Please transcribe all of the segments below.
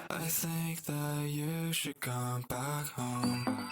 I think that you should come back home.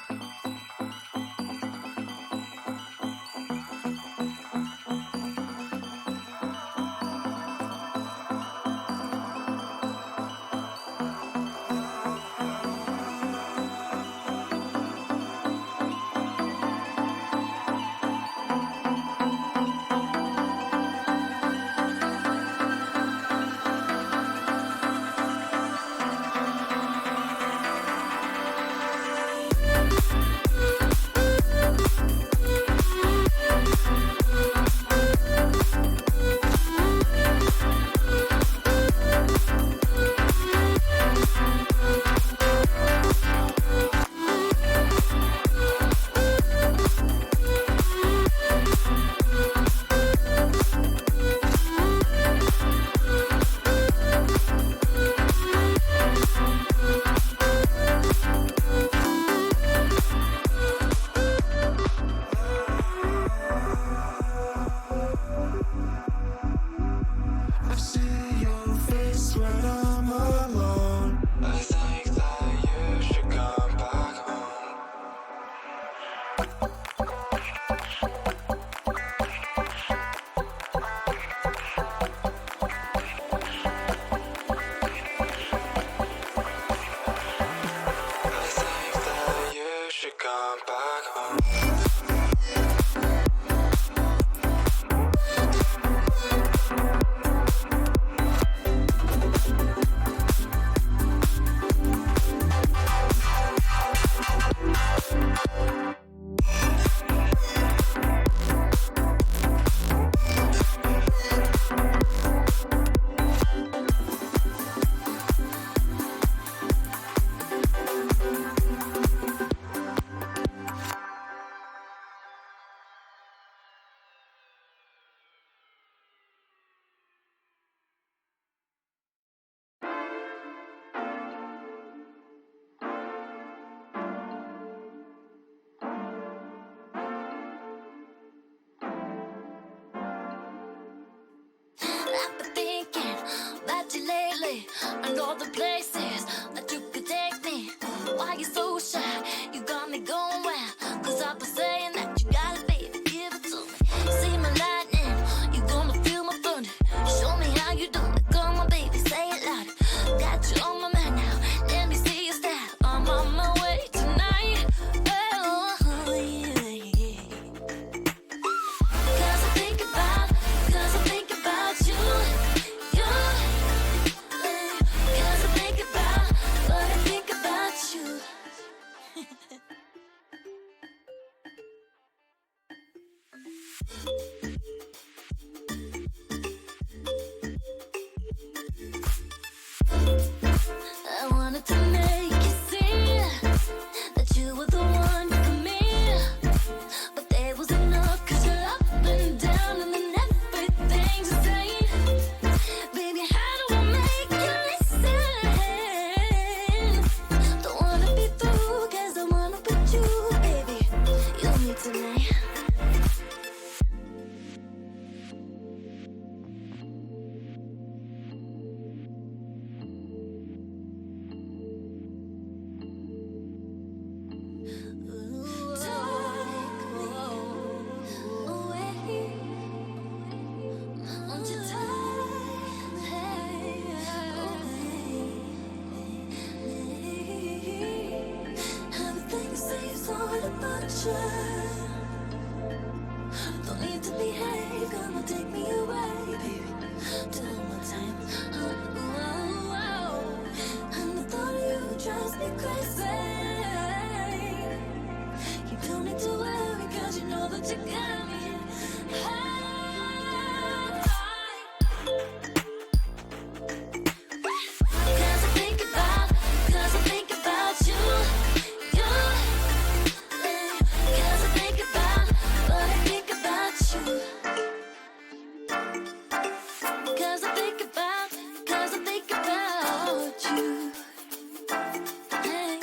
And all the places that you could take me. Why you so shy? You got me going wild. Cause I've been saying that you got it, baby, give it to me. See my lightning, you gonna feel my thunder. Show me how you do it, come on baby, say it loud. Got you on my mind now, let me see your style. I'm on my way tonight. Oh, yeah, yeah. Cause I think about you. Cause I think future. Don't need to behave, gonna take me away, baby. Till my time. And the thought of you drives me crazy. You don't need to worry, cause you know that you got me. Cause I think about you, you. Cause I think about what I think about you. Cause I think about you. Hey.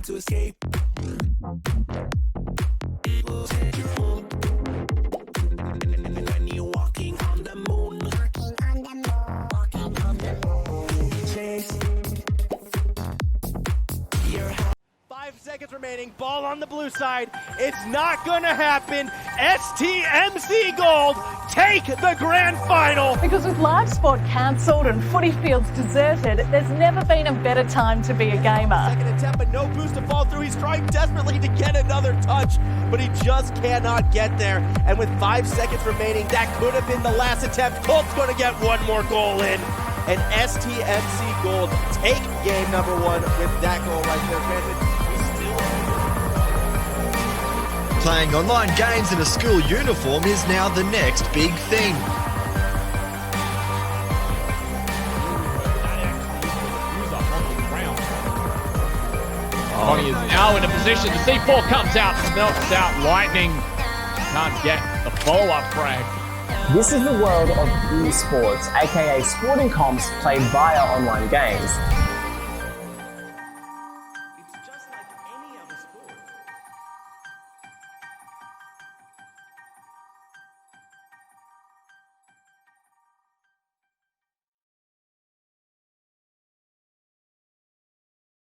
want to escape. When you're walking on the moon. Walking on the moon. Chase. 5 seconds remaining, ball on the blue side. It's not gonna happen. STMC Gold take the grand final. Because with live sport cancelled and footy fields deserted, there's never been a better time to be a gamer. Second attempt, but no boost to fall through. He's trying desperately to get another touch, but he just cannot get there. And with 5 seconds remaining, that could have been the last attempt. Colt's gonna get one more goal in. And STMC Gold take game number 1 with that goal right there. Granted, playing online games in a school uniform is now the next big thing. Connie is now in a position. The C4 comes out, melts out. Lightning can't get the follow-up frag. This is the world of esports, aka sporting comps played via online games.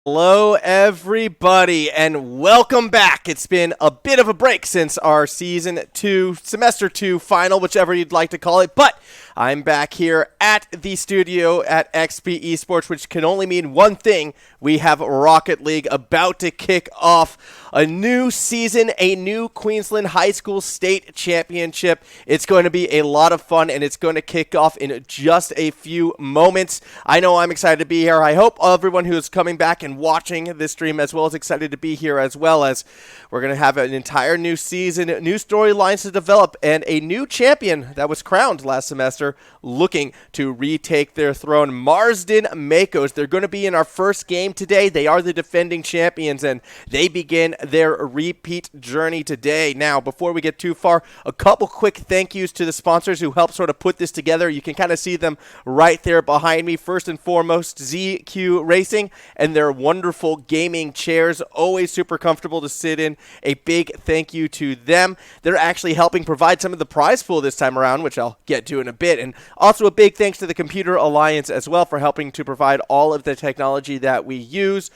Hello, everybody, and welcome back. It's been a bit of a break since our Season 2, Semester 2 final, whichever you'd like to call it, but I'm back here at the studio at XP Esports, which can only mean one thing. We have Rocket League about to kick off a new season, a new Queensland High School State Championship. It's going to be a lot of fun, and it's going to kick off in just a few moments. I know I'm excited to be here. I hope everyone who is coming back and watching this stream as well is excited to be here, as well as we're going to have an entire new season, new storylines to develop, and a new champion that was crowned last semester looking to retake their throne. Marsden Makos, they're going to be in our first game today. They are the defending champions, and they begin their repeat journey today. Now, before we get too far, a couple quick thank yous to the sponsors who helped sort of put this together. You can kind of see them right there behind me. First and foremost, ZQ Racing and their wonderful gaming chairs, always super comfortable to sit in. A big thank you to them. They're actually helping provide some of the prize pool this time around, which I'll get to in a bit. And also a big thanks to the Computer Alliance as well for helping to provide all of the technology that we use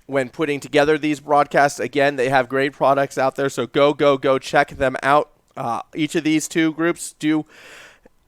when putting together these broadcasts. Again, they have great products out there, so go check them out. Each of these two groups do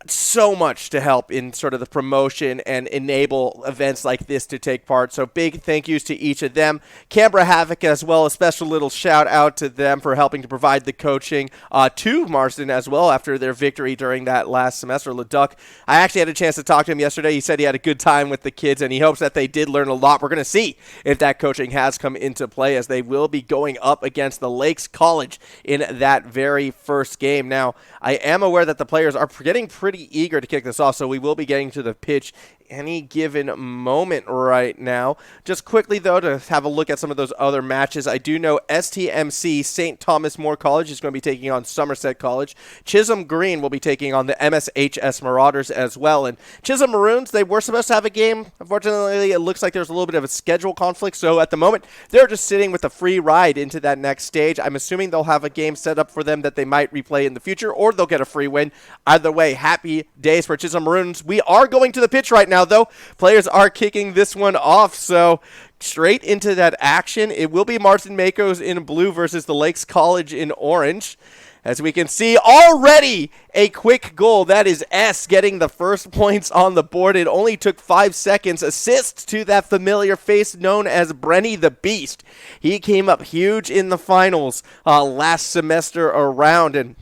so much to help in sort of the promotion and enable events like this to take part. So big thank yous to each of them. Canberra Havoc as well, a special little shout out to them for helping to provide the coaching to Marsden as well after their victory during that last semester. Leduc, I actually had a chance to talk to him yesterday. He said he had a good time with the kids and he hopes that they did learn a lot. We're going to see if that coaching has come into play, as they will be going up against the Lakes College in that very first game. Now, I am aware that the players are getting pretty eager to kick this off, so we will be getting to the pitch any given moment right now. Just quickly, though, to have a look at some of those other matches, I do know STMC, St. Thomas More College, is going to be taking on Somerset College. Chisholm Green will be taking on the MSHS Marauders as well. And Chisholm Maroons, they were supposed to have a game. Unfortunately, it looks like there's a little bit of a schedule conflict, so at the moment, they're just sitting with a free ride into that next stage. I'm assuming they'll have a game set up for them that they might replay in the future, or they'll get a free win. Either way, happy days for Chisholm Maroons. We are going to the pitch right now, though. Players are kicking this one off, so straight into that action. It will be Marsden Makos in blue versus the Lakes College in orange. As we can see, already a quick goal. That is S getting the first points on the board. It only took 5 seconds. Assist to that familiar face known as Brenny the Beast. He came up huge in the finals last semester around, and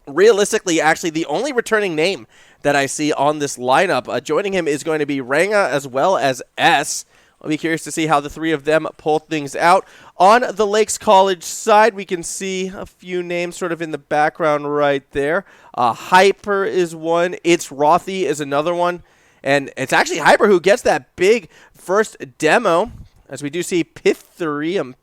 realistically, actually, the only returning name that I see on this lineup. Joining him is going to be Ranga as well as S. I'll be curious to see how the three of them pull things out. On the Lakes College side, we can see a few names sort of in the background right there. Hyper is one. It's Rothy is another one. And it's actually Hyper who gets that big first demo, as we do see Pytherium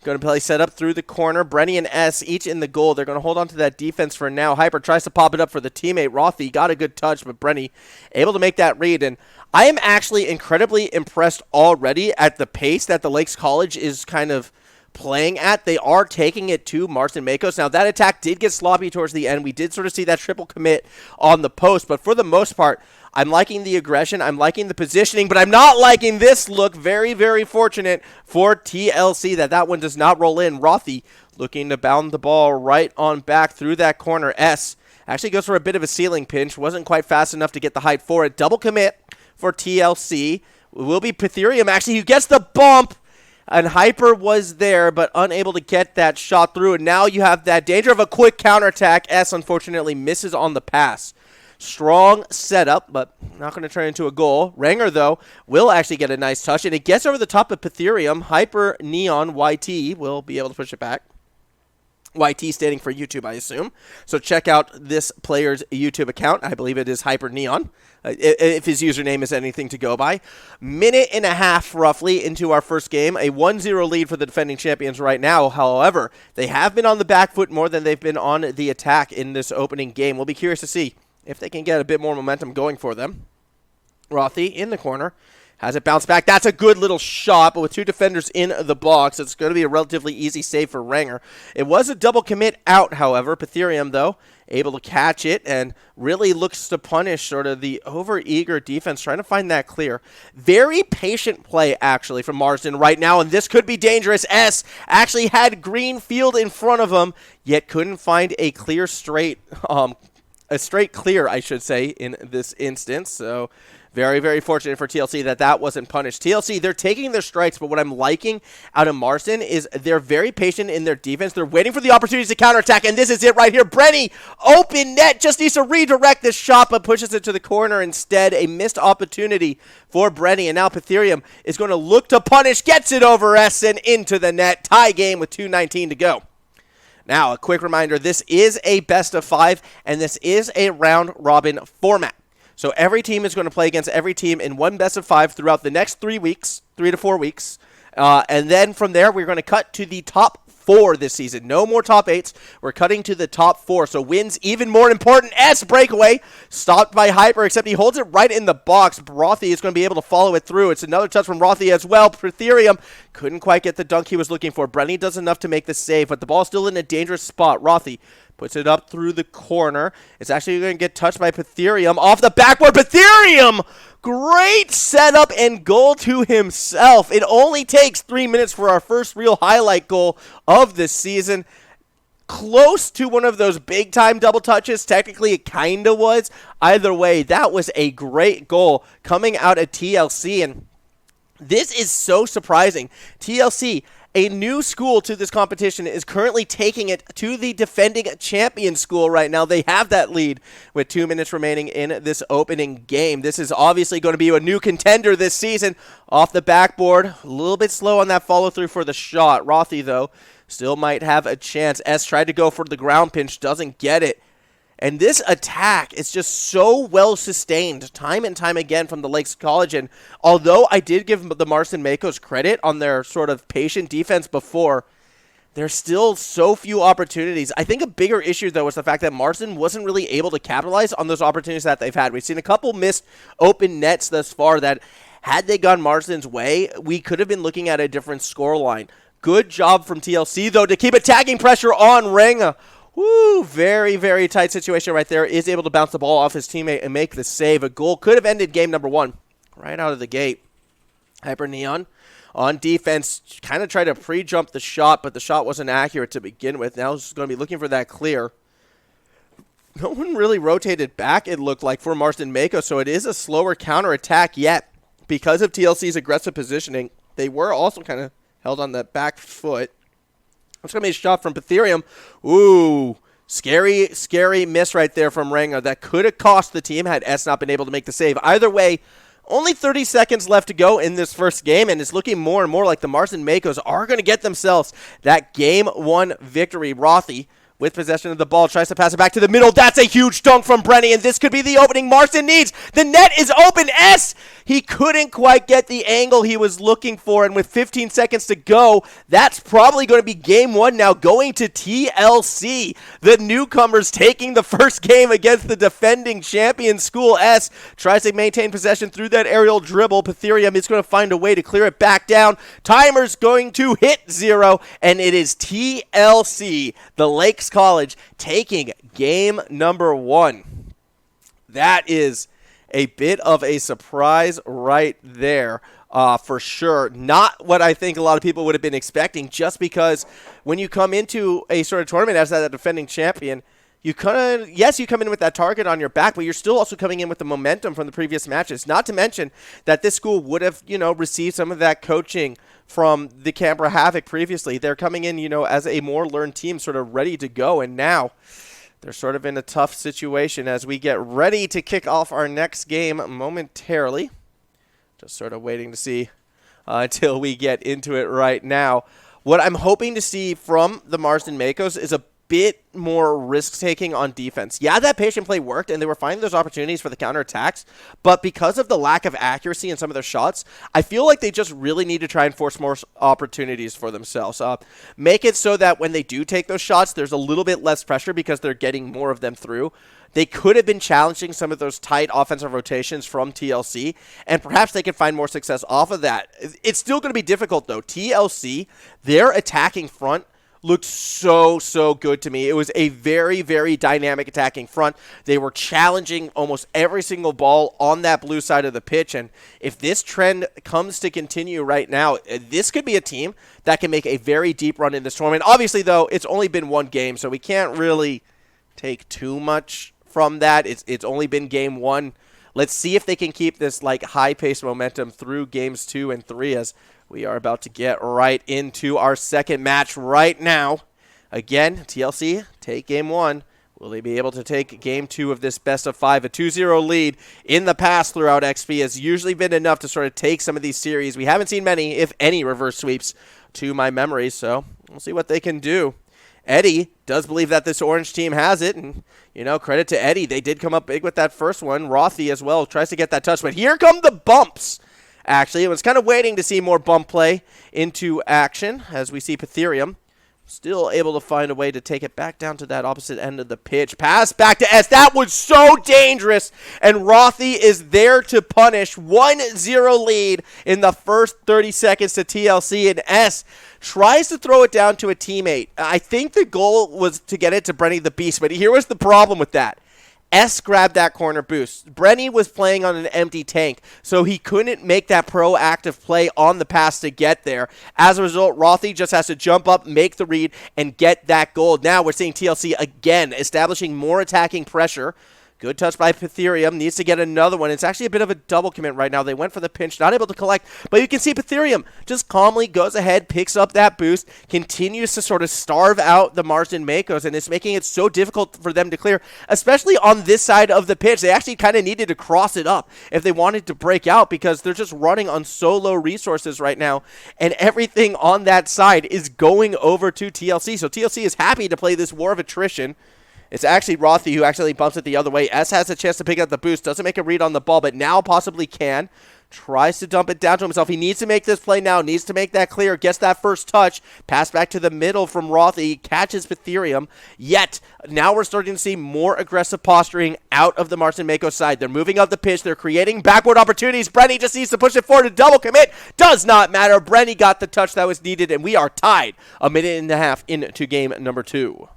Going to play set up through the corner. Brenny and S each in the goal. They're going to hold on to that defense for now. Hyper tries to pop it up for the teammate. Rothy got a good touch, but Brenny able to make that read. And I am actually incredibly impressed already at the pace that the Lakes College is kind of playing at. They are taking it to Marston Makos. Now, that attack did get sloppy towards the end. We did sort of see that triple commit on the post, but for the most part, I'm liking the aggression. I'm liking the positioning, but I'm not liking this look. Very, very fortunate for TLC that one does not roll in. Rothy looking to bound the ball right on back through that corner. S actually goes for a bit of a ceiling pinch. Wasn't quite fast enough to get the height for it. Double commit for TLC. It will be Pytherium actually who gets the bump. And Hyper was there, but unable to get that shot through. And now you have that danger of a quick counterattack. S, unfortunately, misses on the pass. Strong setup, but not going to turn into a goal. Ranger, though, will actually get a nice touch. And it gets over the top of Pytherium. Hyper Neon YT will be able to push it back. YT standing for YouTube, I assume. So check out this player's YouTube account. I believe it is Hyper Neon, if his username is anything to go by. Minute and a half, roughly, into our first game. A 1-0 lead for the defending champions right now. However, they have been on the back foot more than they've been on the attack in this opening game. We'll be curious to see if they can get a bit more momentum going for them. Rothy in the corner. Has it bounced back. That's a good little shot, but with two defenders in the box, it's going to be a relatively easy save for Ranger. It was a double commit out, however. Pytherium, though, able to catch it and really looks to punish sort of the over-eager defense, trying to find that clear. Very patient play, actually, from Marsden right now, and this could be dangerous. S actually had green field in front of him, yet couldn't find a clear straight, a straight clear, I should say, in this instance. So very, very fortunate for TLC that wasn't punished. TLC, they're taking their strikes, but what I'm liking out of Marston is they're very patient in their defense. They're waiting for the opportunities to counterattack, and this is it right here. Brenny, open net, just needs to redirect this shot, but pushes it to the corner instead. A missed opportunity for Brenny, and now Pytherium is going to look to punish, gets it over S and into the net. Tie game with 2:19 to go. Now, a quick reminder, this is a best of 5, and this is a round-robin format. So every team is going to play against every team in one best of 5 throughout the next 3 to 4 weeks. And then from there, we're going to cut to the top 4 this season. No more top 8s. We're cutting to the top 4. So wins even more important. S breakaway stopped by Hyper, except he holds it right in the box. Rothy is going to be able to follow it through. It's another touch from Rothy as well. Pytherium couldn't quite get the dunk he was looking for. Brenny does enough to make the save, but the ball's still in a dangerous spot. Rothy puts it up through the corner. It's actually going to get touched by Pytherium off the backboard. Pytherium! Great setup and goal to himself. It only takes 3 minutes for our first real highlight goal of this season. Close to one of those big-time double touches. Technically, it kind of was. Either way, that was a great goal coming out of TLC. And this is so surprising. TLC, a new school to this competition, is currently taking it to the defending champion school right now. They have that lead with 2 minutes remaining in this opening game. This is obviously going to be a new contender this season. Off the backboard, a little bit slow on that follow-through for the shot. Rothy, though, still might have a chance. S tried to go for the ground pinch, doesn't get it. And this attack is just so well sustained time and time again from the Lakes College. And although I did give the Marston Makos credit on their sort of patient defense before, there's still so few opportunities. I think a bigger issue, though, is the fact that Marston wasn't really able to capitalize on those opportunities that they've had. We've seen a couple missed open nets thus far that, had they gone Marston's way, we could have been looking at a different scoreline. Good job from TLC, though, to keep attacking pressure on Ring. Woo, very, very tight situation right there. Is able to bounce the ball off his teammate and make the save. A goal could have ended game number 1 right out of the gate. Hyper Neon on defense kind of tried to pre-jump the shot, but the shot wasn't accurate to begin with. Now he's going to be looking for that clear. No one really rotated back, it looked like, for Marston Mako, so it is a slower counterattack yet. Because of TLC's aggressive positioning, they were also kind of held on the back foot. It's going to be a shot from Pytherium. Ooh, scary, scary miss right there from Ranger. That could have cost the team had S not been able to make the save. Either way, only 30 seconds left to go in this first game, and it's looking more and more like the Marston Makos are going to get themselves that Game 1 victory. Rothy with possession of the ball, tries to pass it back to the middle. That's a huge dunk from Brenny, and this could be the opening Marston needs. The net is open. He couldn't quite get the angle he was looking for, and with 15 seconds to go, that's probably going to be game one now, going to TLC. The newcomers taking the first game against the defending champion School S. Tries to maintain possession through that aerial dribble. Pytherium is going to find a way to clear it back down. Timer's going to hit 0, and it is TLC, the Lakes College, taking game number 1. That is a bit of a surprise right there, for sure. Not what I think a lot of people would have been expecting, just because when you come into a sort of tournament as that defending champion, you kind of, yes, you come in with that target on your back, but you're still also coming in with the momentum from the previous matches. Not to mention that this school would have, received some of that coaching from the Canberra Havoc previously. They're coming in, as a more learned team, sort of ready to go, and now they're sort of in a tough situation as we get ready to kick off our next game momentarily. Just sort of waiting to see until we get into it right now. What I'm hoping to see from the Marsden Makos is a bit more risk-taking on defense. Yeah, that patient play worked, and they were finding those opportunities for the counterattacks, but because of the lack of accuracy in some of their shots, I feel like they just really need to try and force more opportunities for themselves. Make it so that when they do take those shots, there's a little bit less pressure because they're getting more of them through. They could have been challenging some of those tight offensive rotations from TLC, and perhaps they could find more success off of that. It's still going to be difficult, though. TLC, their attacking front, looked so good to me. It was a very, very dynamic attacking front. They were challenging almost every single ball on that blue side of the pitch, and if this trend comes to continue right now, this could be a team that can make a very deep run in this tournament. Obviously, though, it's only been one game, so we can't really take too much from that. It's only been game 1. Let's see if they can keep this high-paced momentum through games 2 and 3 as we are about to get right into our second match right now. Again, TLC, take game 1. Will they be able to take game 2 of this best of 5? A 2-0 lead in the past throughout XP has usually been enough to sort of take some of these series. We haven't seen many, if any, reverse sweeps to my memory, so we'll see what they can do. Eddie does believe that this orange team has it, and, credit to Eddie. They did come up big with that first one. Rothy as well tries to get that touch, but here come the bumps. Actually, it was kind of waiting to see more bump play into action as we see Pytherium still able to find a way to take it back down to that opposite end of the pitch. Pass back to S. That was so dangerous, and Rothy is there to punish. 1-0 lead in the first 30 seconds to TLC, and S tries to throw it down to a teammate. I think the goal was to get it to Brenny the Beast, but here was the problem with that. S grabbed that corner boost. Brenny was playing on an empty tank, so he couldn't make that proactive play on the pass to get there. As a result, Rothy just has to jump up, make the read, and get that goal. Now we're seeing TLC again establishing more attacking pressure. Good touch by Pytherium. Needs to get another one. It's actually a bit of a double commit right now. They went for the pinch, not able to collect. But you can see Pytherium just calmly goes ahead, picks up that boost, continues to sort of starve out the Marsden Makos, and it's making it so difficult for them to clear, especially on this side of the pitch. They actually kind of needed to cross it up if they wanted to break out because they're just running on so low resources right now, and everything on that side is going over to TLC. So TLC is happy to play this war of attrition. It's actually Rothy who actually bumps it the other way. S has a chance to pick up the boost. Doesn't make a read on the ball, but now possibly can. Tries to dump it down to himself. He needs to make this play now. Needs to make that clear. Gets that first touch. Pass back to the middle from Rothy. Catches Pytherium. Yet, now we're starting to see more aggressive posturing out of the Marsden Mako side. They're moving up the pitch. They're creating backward opportunities. Brenny just needs to push it forward. A double commit. Does not matter. Brenny got the touch that was needed, and we are tied a minute and a half into game number 2.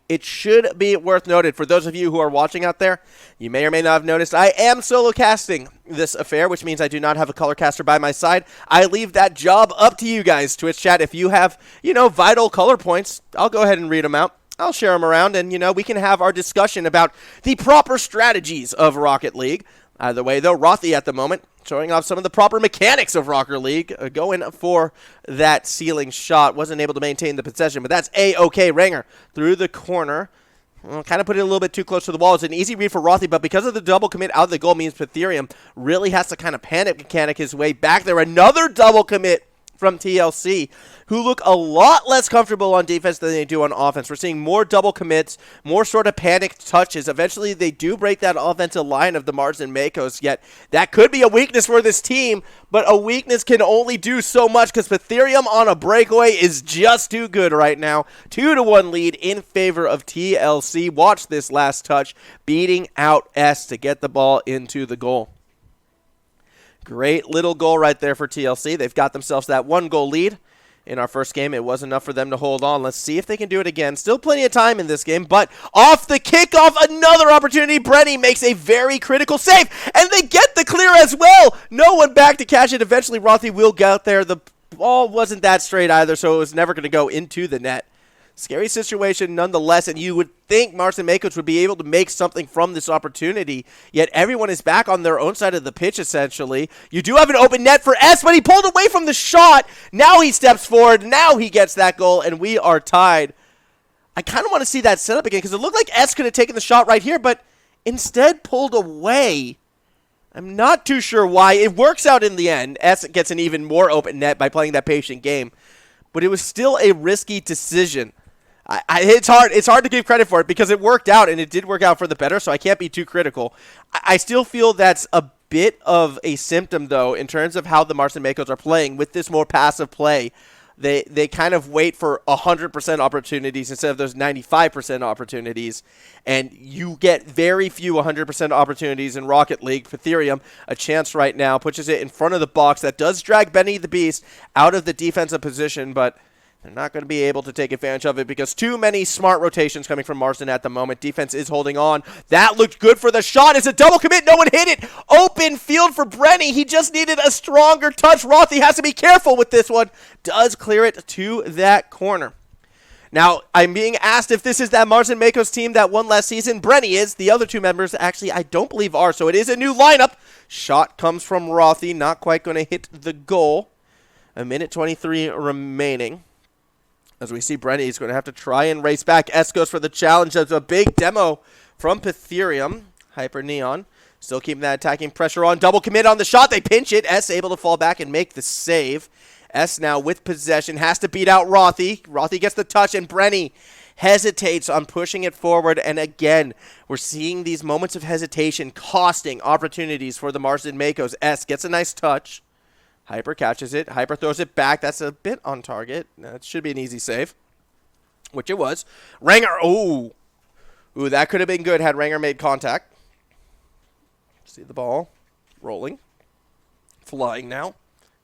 It should be worth noted for those of you who are watching out there, you may or may not have noticed, I am solo casting this affair, which means I do not have a color caster by my side. I leave that job up to you guys, Twitch chat. If you have, vital color points, I'll go ahead and read them out. I'll share them around, and, we can have our discussion about the proper strategies of Rocket League. Either way, though, Rothy at the moment showing off some of the proper mechanics of Rocket League, going for that ceiling shot. Wasn't able to maintain the possession, but that's A-OK. Ranger through the corner. Well, kind of put it a little bit too close to the wall. It's an easy read for Rothy, but because of the double commit out of the goal means Pytherium really has to kind of panic mechanic his way back there. Another double commit from TLC, who look a lot less comfortable on defense than they do on offense. We're seeing more double commits, more sort of panicked touches. Eventually, they do break that offensive line of the Marsden Makos, yet that could be a weakness for this team, but a weakness can only do so much because Ethereum on a breakaway is just too good right now. 2-1 lead in favor of TLC. Watch this last touch, beating out S to get the ball into the goal. Great little goal right there for TLC. They've got themselves that 1-goal lead. In our first game, it was enough for them to hold on. Let's see if they can do it again. Still plenty of time in this game, but off the kickoff, another opportunity. Brenny makes a very critical save, and they get the clear as well. No one back to catch it. Eventually, Rothy will get there. The ball wasn't that straight either, so it was never going to go into the net. Scary situation nonetheless, and you would think Marsden Makos would be able to make something from this opportunity, yet everyone is back on their own side of the pitch, essentially. You do have an open net for S, but he pulled away from the shot. Now he steps forward. Now he gets that goal, and we are tied. I kind of want to see that set up again, because it looked like S could have taken the shot right here, but instead pulled away. I'm not too sure why. It works out in the end. S gets an even more open net by playing that patient game, but it was still a risky decision. It's hard to give credit for it because it worked out, and it did work out for the better, so I can't be too critical. I still feel that's a bit of a symptom, though, in terms of how the Marsden Makos are playing with this more passive play. They kind of wait for 100% opportunities instead of those 95% opportunities, and you get very few 100% opportunities in Rocket League. Ethereum, a chance right now, pushes it in front of the box. That does drag Benny the Beast out of the defensive position, but they're not going to be able to take advantage of it because too many smart rotations coming from Marsden at the moment. Defense is holding on. That looked good for the shot. It's a double commit. No one hit it. Open field for Brenny. He just needed a stronger touch. Rothy has to be careful with this one. Does clear it to that corner. Now, I'm being asked if this is that Marsden Makos team that won last season. Brenny is. The other two members, actually, I don't believe are. So it is a new lineup. Shot comes from Rothy. Not quite going to hit the goal. 1:23 remaining. As we see, Brenny is going to have to try and race back. S goes for the challenge. That's a big demo from Ethereum. Hyper Neon still keeping that attacking pressure on. Double commit on the shot. They pinch it. S able to fall back and make the save. S now with possession. Has to beat out Rothy. Rothy gets the touch, and Brenny hesitates on pushing it forward. And again, we're seeing these moments of hesitation costing opportunities for the Marsden Makos. S gets a nice touch. Hyper catches it. Hyper throws it back. That's a bit on target. That should be an easy save, which it was. Ranger. Ooh, that could have been good had Ranger made contact. See the ball rolling. Flying now.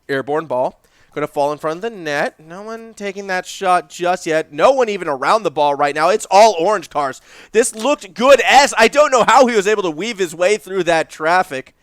Airborne ball. Going to fall in front of the net. No one taking that shot just yet. No one even around the ball right now. It's all orange cars. This looked good. I don't know how he was able to weave his way through that traffic.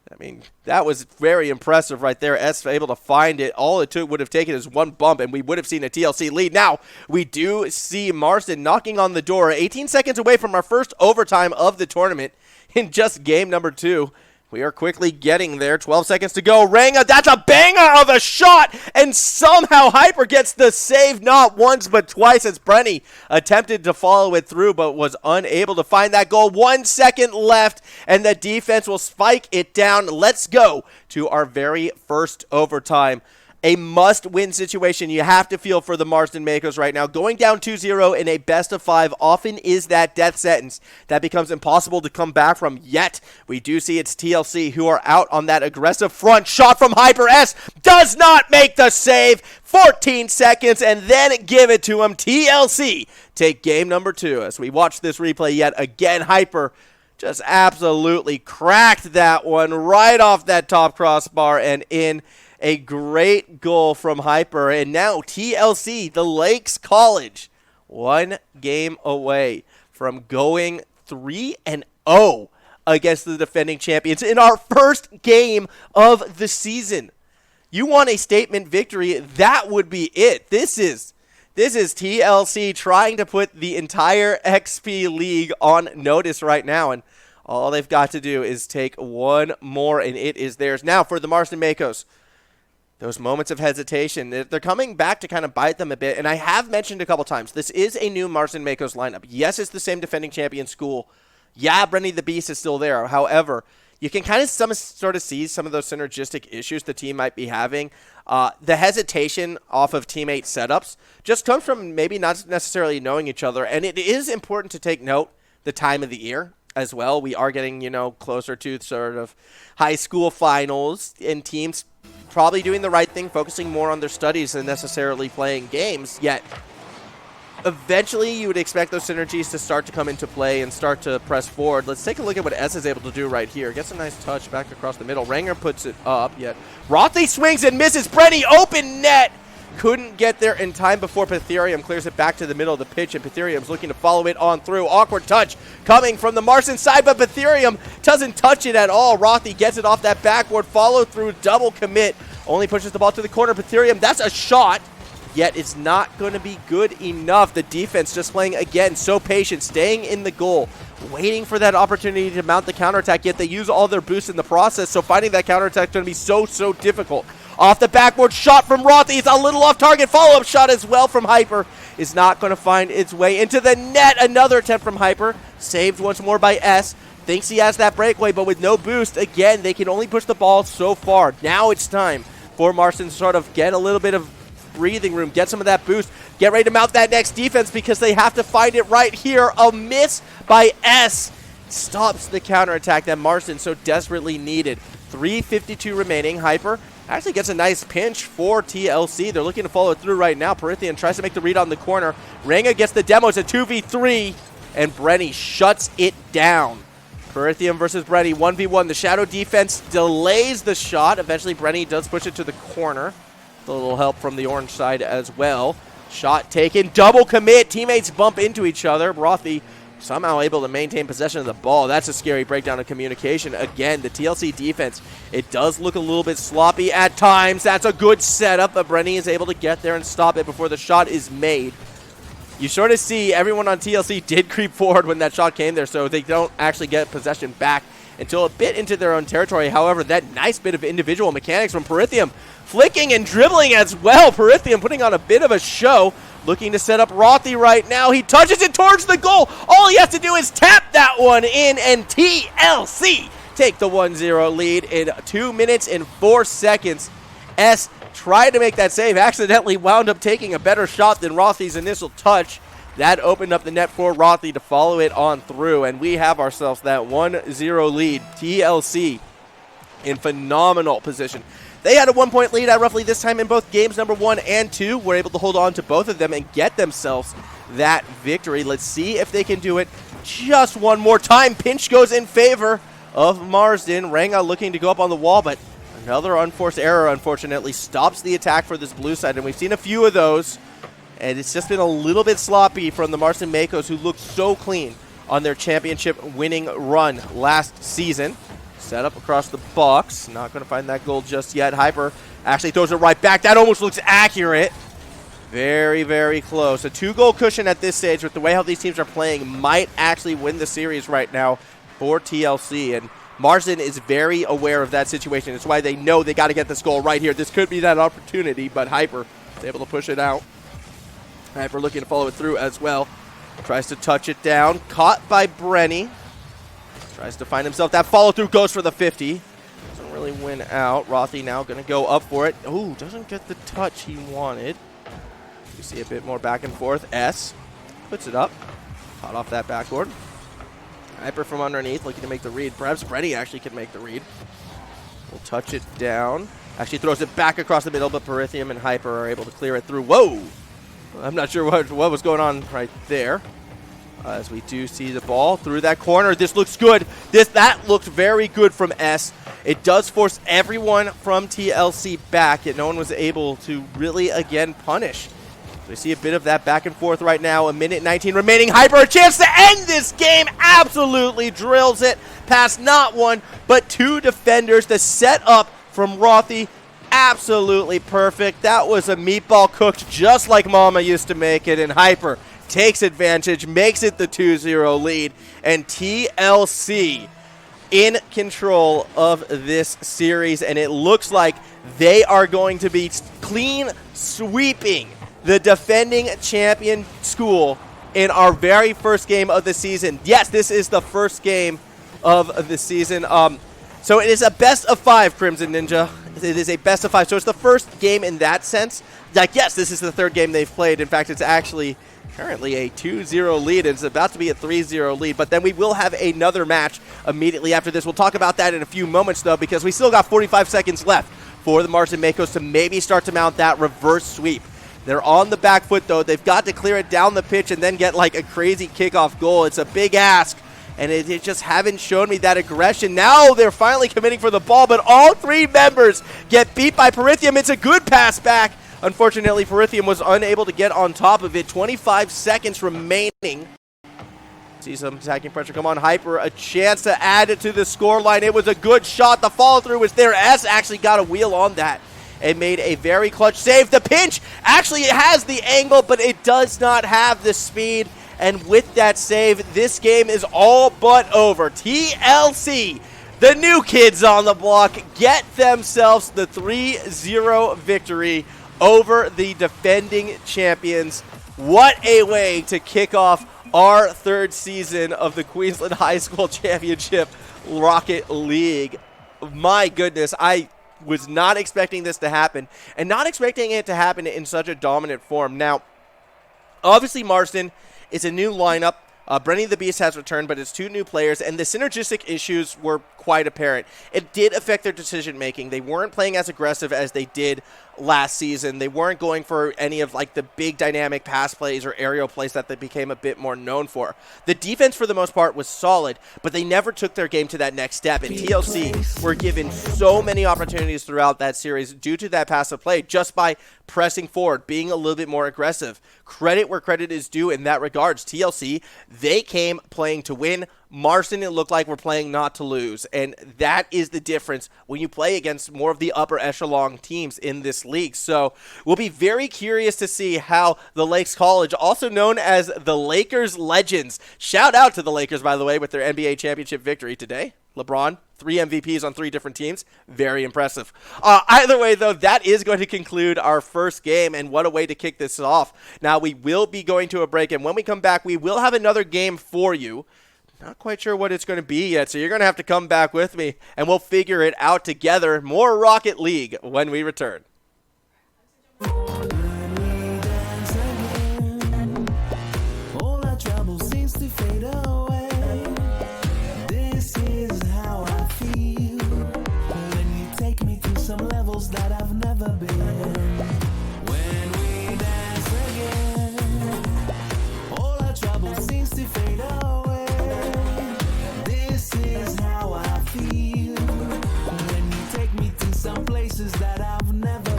I mean, that was very impressive right there. S able to find it. All it would have taken is one bump, and we would have seen a TLC lead. Now, we do see Marsden knocking on the door. 18 seconds away from our first overtime of the tournament in just game number 2. We are quickly getting there. 12 seconds to go. Ranga, that's a banger of a shot, and somehow Hyper gets the save not once but twice as Brenny attempted to follow it through but was unable to find that goal. 1 second left, and the defense will spike it down. Let's go to our very first overtime. A must-win situation you have to feel for the Marsden Makos right now. Going down 2-0 in a best-of-5 often is that death sentence that becomes impossible to come back from. Yet, we do see it's TLC who are out on that aggressive front. Shot from Hyper S does not make the save. 14 seconds and then give it to him. TLC take game number 2. As we watch this replay yet again, Hyper just absolutely cracked that one right off that top crossbar and in. A great goal from Hyper, and now TLC, the Lakes College, 1 game away from going 3-0 against the defending champions in our first game of the season. You want a statement victory, that would be it. This is TLC trying to put the entire XP League on notice right now, and all they've got to do is take one more, and it is theirs. Now for the Marsden Makos. Those moments of hesitation, they're coming back to kind of bite them a bit. And I have mentioned a couple times, this is a new Marsden Makos lineup. Yes, it's the same defending champion school. Yeah, Brenny the Beast is still there. However, you can kind of sort of see some of those synergistic issues the team might be having. The hesitation off of teammate setups just comes from maybe not necessarily knowing each other, and it is important to take note the time of the year as well. We are getting, closer to sort of high school finals, and teams probably doing the right thing, focusing more on their studies than necessarily playing games, yet eventually you would expect those synergies to start to come into play and start to press forward. Let's take a look at what S is able to do right here. Gets a nice touch back across the middle. Ranger puts it up, yet Rothy swings and misses. Brenny, open net! Couldn't get there in time before Pytherium clears it back to the middle of the pitch, and Pytherium's looking to follow it on through. Awkward touch coming from the Marston side, but Pytherium doesn't touch it at all. Rothy gets it off that backboard, follow through, double commit, only pushes the ball to the corner. Pytherium, that's a shot, yet it's not going to be good enough. The defense just playing, again, so patient, staying in the goal, waiting for that opportunity to mount the counterattack, yet they use all their boosts in the process, so finding that counterattack is going to be so difficult. Off the backboard shot from Rothy. It's a little off target. Follow-up shot as well from Hyper is not going to find its way into the net. Another attempt from Hyper. Saved once more by S. Thinks he has that breakaway, but with no boost, again, they can only push the ball so far. Now it's time for Marston to sort of get a little bit of breathing room, get some of that boost, get ready to mount that next defense because they have to find it right here. A miss by S stops the counterattack that Marston so desperately needed. 3:52 remaining. Hyper actually gets a nice pinch for TLC. They're looking to follow it through right now. Perithian tries to make the read on the corner. Ranga gets the demo. It's a 2v3, and Brenny shuts it down. Perithian versus Brenny, 1v1. The shadow defense delays the shot. Eventually, Brenny does push it to the corner. A little help from the orange side as well. Shot taken. Double commit. Teammates bump into each other. Rothy somehow able to maintain possession of the ball. That's a scary breakdown of communication. Again, the TLC defense, it does look a little bit sloppy at times. That's a good setup, but Brenny is able to get there and stop it before the shot is made. You sort of see everyone on TLC did creep forward when that shot came there, so they don't actually get possession back until a bit into their own territory. However, that nice bit of individual mechanics from Perithium, flicking and dribbling as well. Perithium putting on a bit of a show, looking to set up Rothy right now. He touches it towards the goal. All he has to do is tap that one in, and TLC take the 1-0 lead in 2 minutes and 4 seconds. S tried to make that save, accidentally wound up taking a better shot than Rothy's initial touch. That opened up the net for Rothy to follow it on through, and we have ourselves that 1-0 lead. TLC in phenomenal position. They had a 1-point lead at roughly this time in both games number 1 and 2. Were able to hold on to both of them and get themselves that victory. Let's see if they can do it just one more time. Pinch goes in favor of Marsden. Ranga looking to go up on the wall, but another unforced error, unfortunately, stops the attack for this blue side, and we've seen a few of those, and it's just been a little bit sloppy from the Marsden Makos, who looked so clean on their championship winning run last season. Set up across the box. Not going to find that goal just yet. Hyper actually throws it right back. That almost looks accurate. Very close. A 2-goal cushion at this stage with the way how these teams are playing might actually win the series right now for TLC. And Marsden is very aware of that situation. It's why they know they got to get this goal right here. This could be that opportunity, but Hyper is able to push it out. Hyper looking to follow it through as well. Tries to touch it down. Caught by Brenny. Tries to find himself. That follow-through goes for the 50. Doesn't really win out. Rothy now going to go up for it. Ooh, doesn't get the touch he wanted. You see a bit more back and forth. S puts it up. Caught off that backboard. Hyper from underneath looking to make the read. Perhaps Brenny actually can make the read. We'll touch it down. Actually throws it back across the middle, but Perithium and Hyper are able to clear it through. Whoa! I'm not sure what was going on right there. As we do see the ball through that corner. This looks good. That looked very good from S. It does force everyone from TLC back, yet no one was able to really, again, punish. We see a bit of that back and forth right now. 1:19 remaining. Hyper, a chance to end this game. Absolutely drills it past not one, but 2 defenders. The setup from Rothy, absolutely perfect. That was a meatball cooked just like Mama used to make it, and Hyper takes advantage, makes it the 2-0 lead, and TLC in control of this series, and it looks like they are going to be clean sweeping the defending champion school in our very first game of the season. Yes, this is the first game of the season. So it is a best of 5, Crimson Ninja. It is a best of 5. So it's the first game in that sense. Like, yes, this is the third game they've played. In fact, it's actually currently a 2-0 lead. It's about to be a 3-0 lead. But then we will have another match immediately after this. We'll talk about that in a few moments, though, because we still got 45 seconds left for the Marsden Makos to maybe start to mount that reverse sweep. They're on the back foot, though. They've got to clear it down the pitch and then get like a crazy kickoff goal. It's a big ask. And it just haven't shown me that aggression. Now they're finally committing for the ball, but all 3 members get beat by Perithium. It's a good pass back. Unfortunately, Perithium was unable to get on top of it. 25 seconds remaining. See some attacking pressure come on. Hyper, a chance to add it to the scoreline. It was a good shot. The follow-through was there. S actually got a wheel on that and made a very clutch save. The pinch actually has the angle, but it does not have the speed. And with that save, this game is all but over. TLC, the new kids on the block, get themselves the 3-0 victory over the defending champions. What a way to kick off our 3rd season of the Queensland High School Championship Rocket League. My goodness, I was not expecting this to happen, and not expecting it to happen in such a dominant form. Now, obviously Marsden is a new lineup. Brenny the Beast has returned, but it's 2 new players, and the synergistic issues were quite apparent. It did affect their decision-making. They weren't playing as aggressive as they did last season. They weren't going for any of like the big dynamic pass plays or aerial plays that they became a bit more known for. The defense, for the most part, was solid, but they never took their game to that next step, and TLC were given so many opportunities throughout that series due to that passive play, just by pressing forward, being a little bit more aggressive. Credit where credit is due in that regards. TLC, they came playing to win. Marsden, it looked like we're playing not to lose, and that is the difference when you play against more of the upper echelon teams in this league. So we'll be very curious to see how the Lakes College, also known as the Lakers Legends, shout out to the Lakers, by the way, with their NBA championship victory today. LeBron, 3 MVPs on 3 different teams. Very impressive. Either way, though, that is going to conclude our first game, and what a way to kick this off. Now, we will be going to a break, and when we come back, we will have another game for you. Not quite sure what it's going to be yet, so you're going to have to come back with me, and we'll figure it out together. More Rocket League when we return. All our trouble seems to fade away. This is how I feel when you take me to some levels that I've never been. When we dance again, all our trouble seems to fade away. This is how I feel when you take me to some places that I've never been.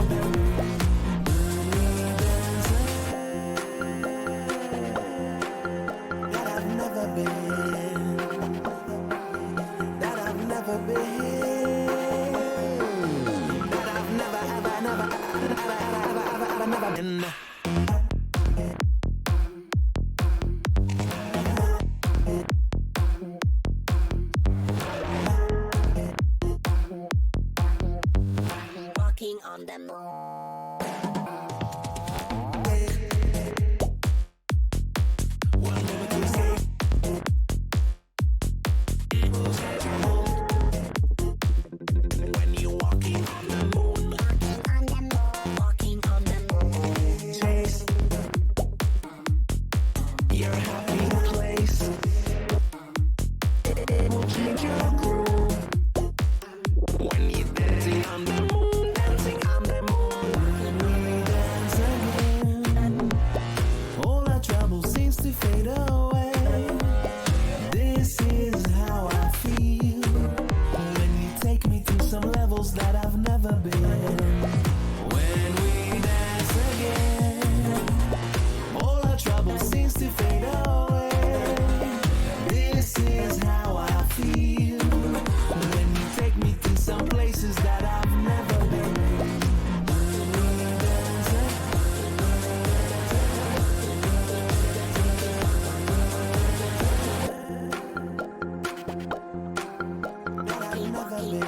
Walking on the moon. When you're walking on the moon, Walking on the moon. taste your happy place. It will change your groove. When you're dancing on the moon, dancing on the moon. When we dance again, all our trouble seems to fade away. This is how I feel when you take me to some levels that I've never been. When we dance again, all our trouble seems to fade away. This is how I feel when you take me to some places that I've never been. When we dance again, that I've never been.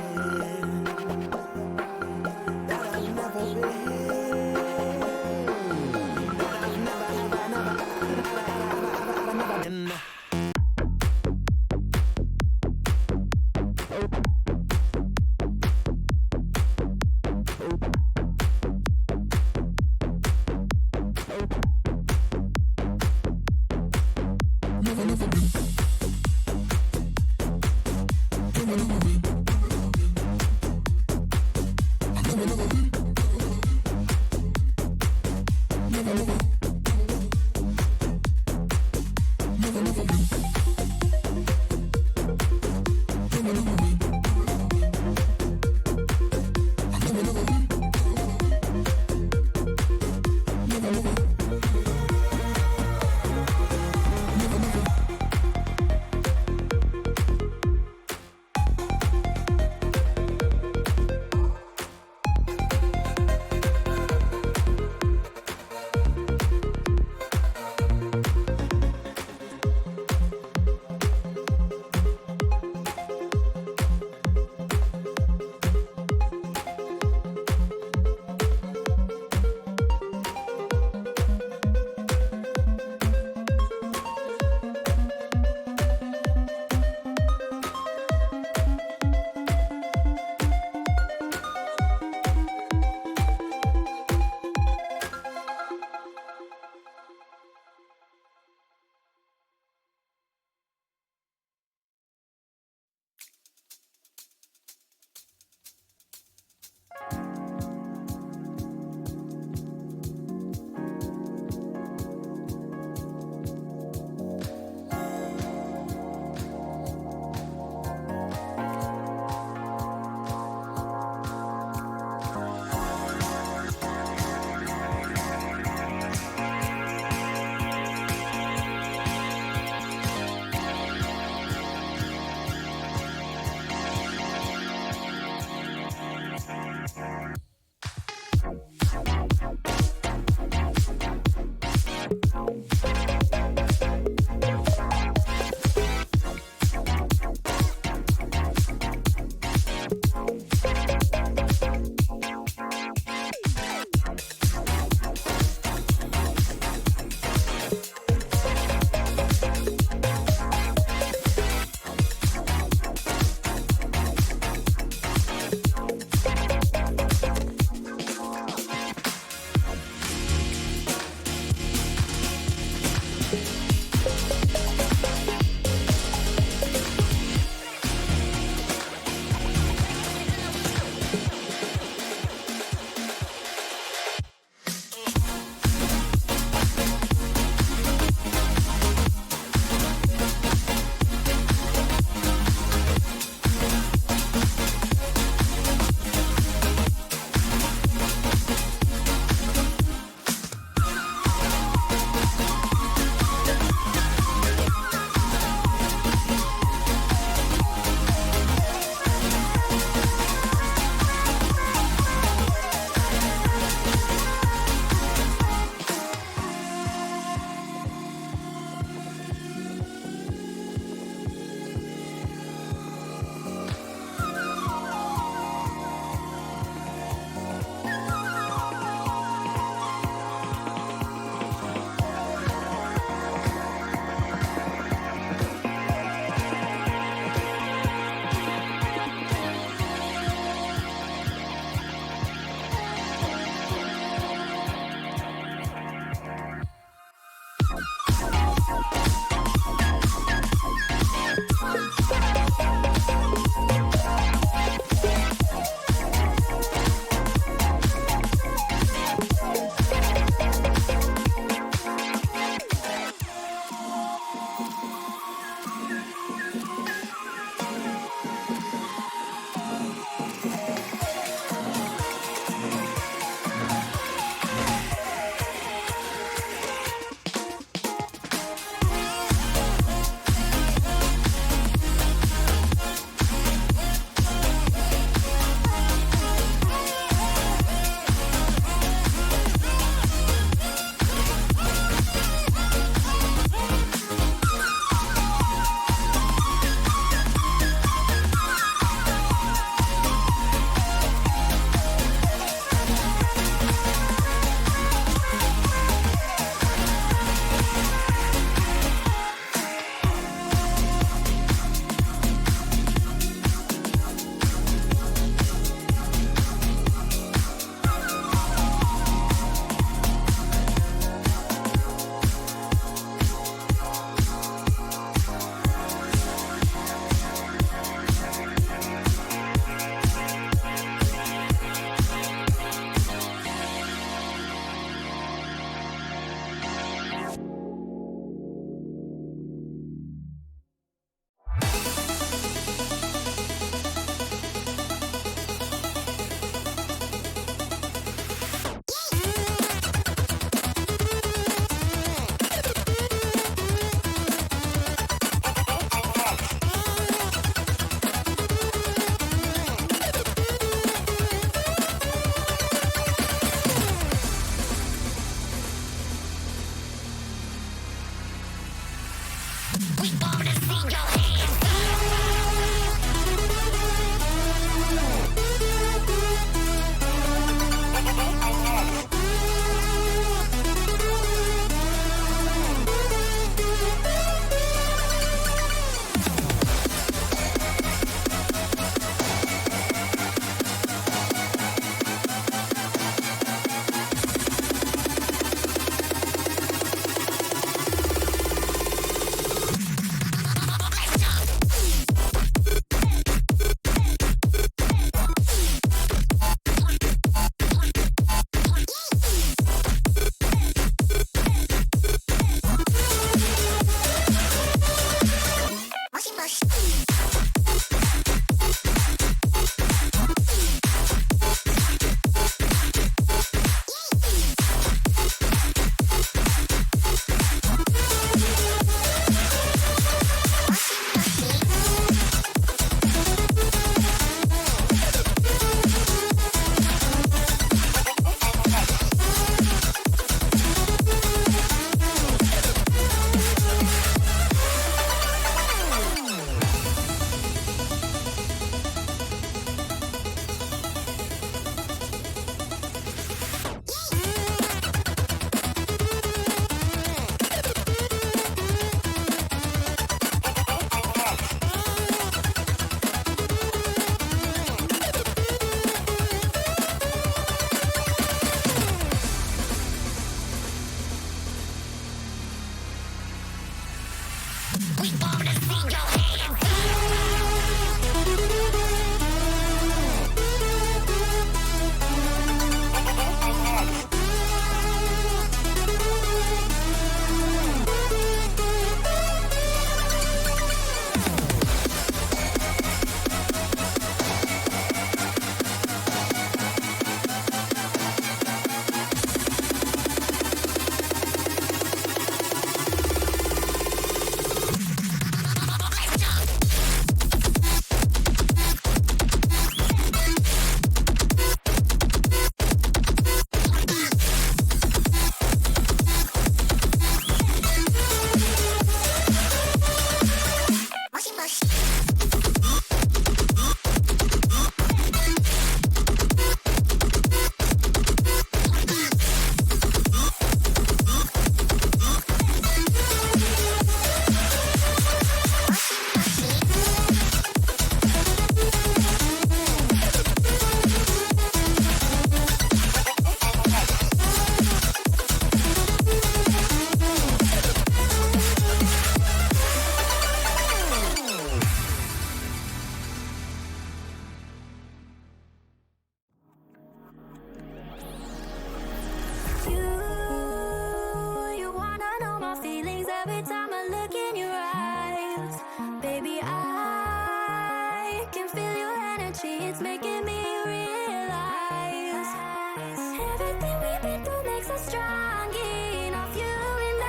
we've been through makes us strong enough. You and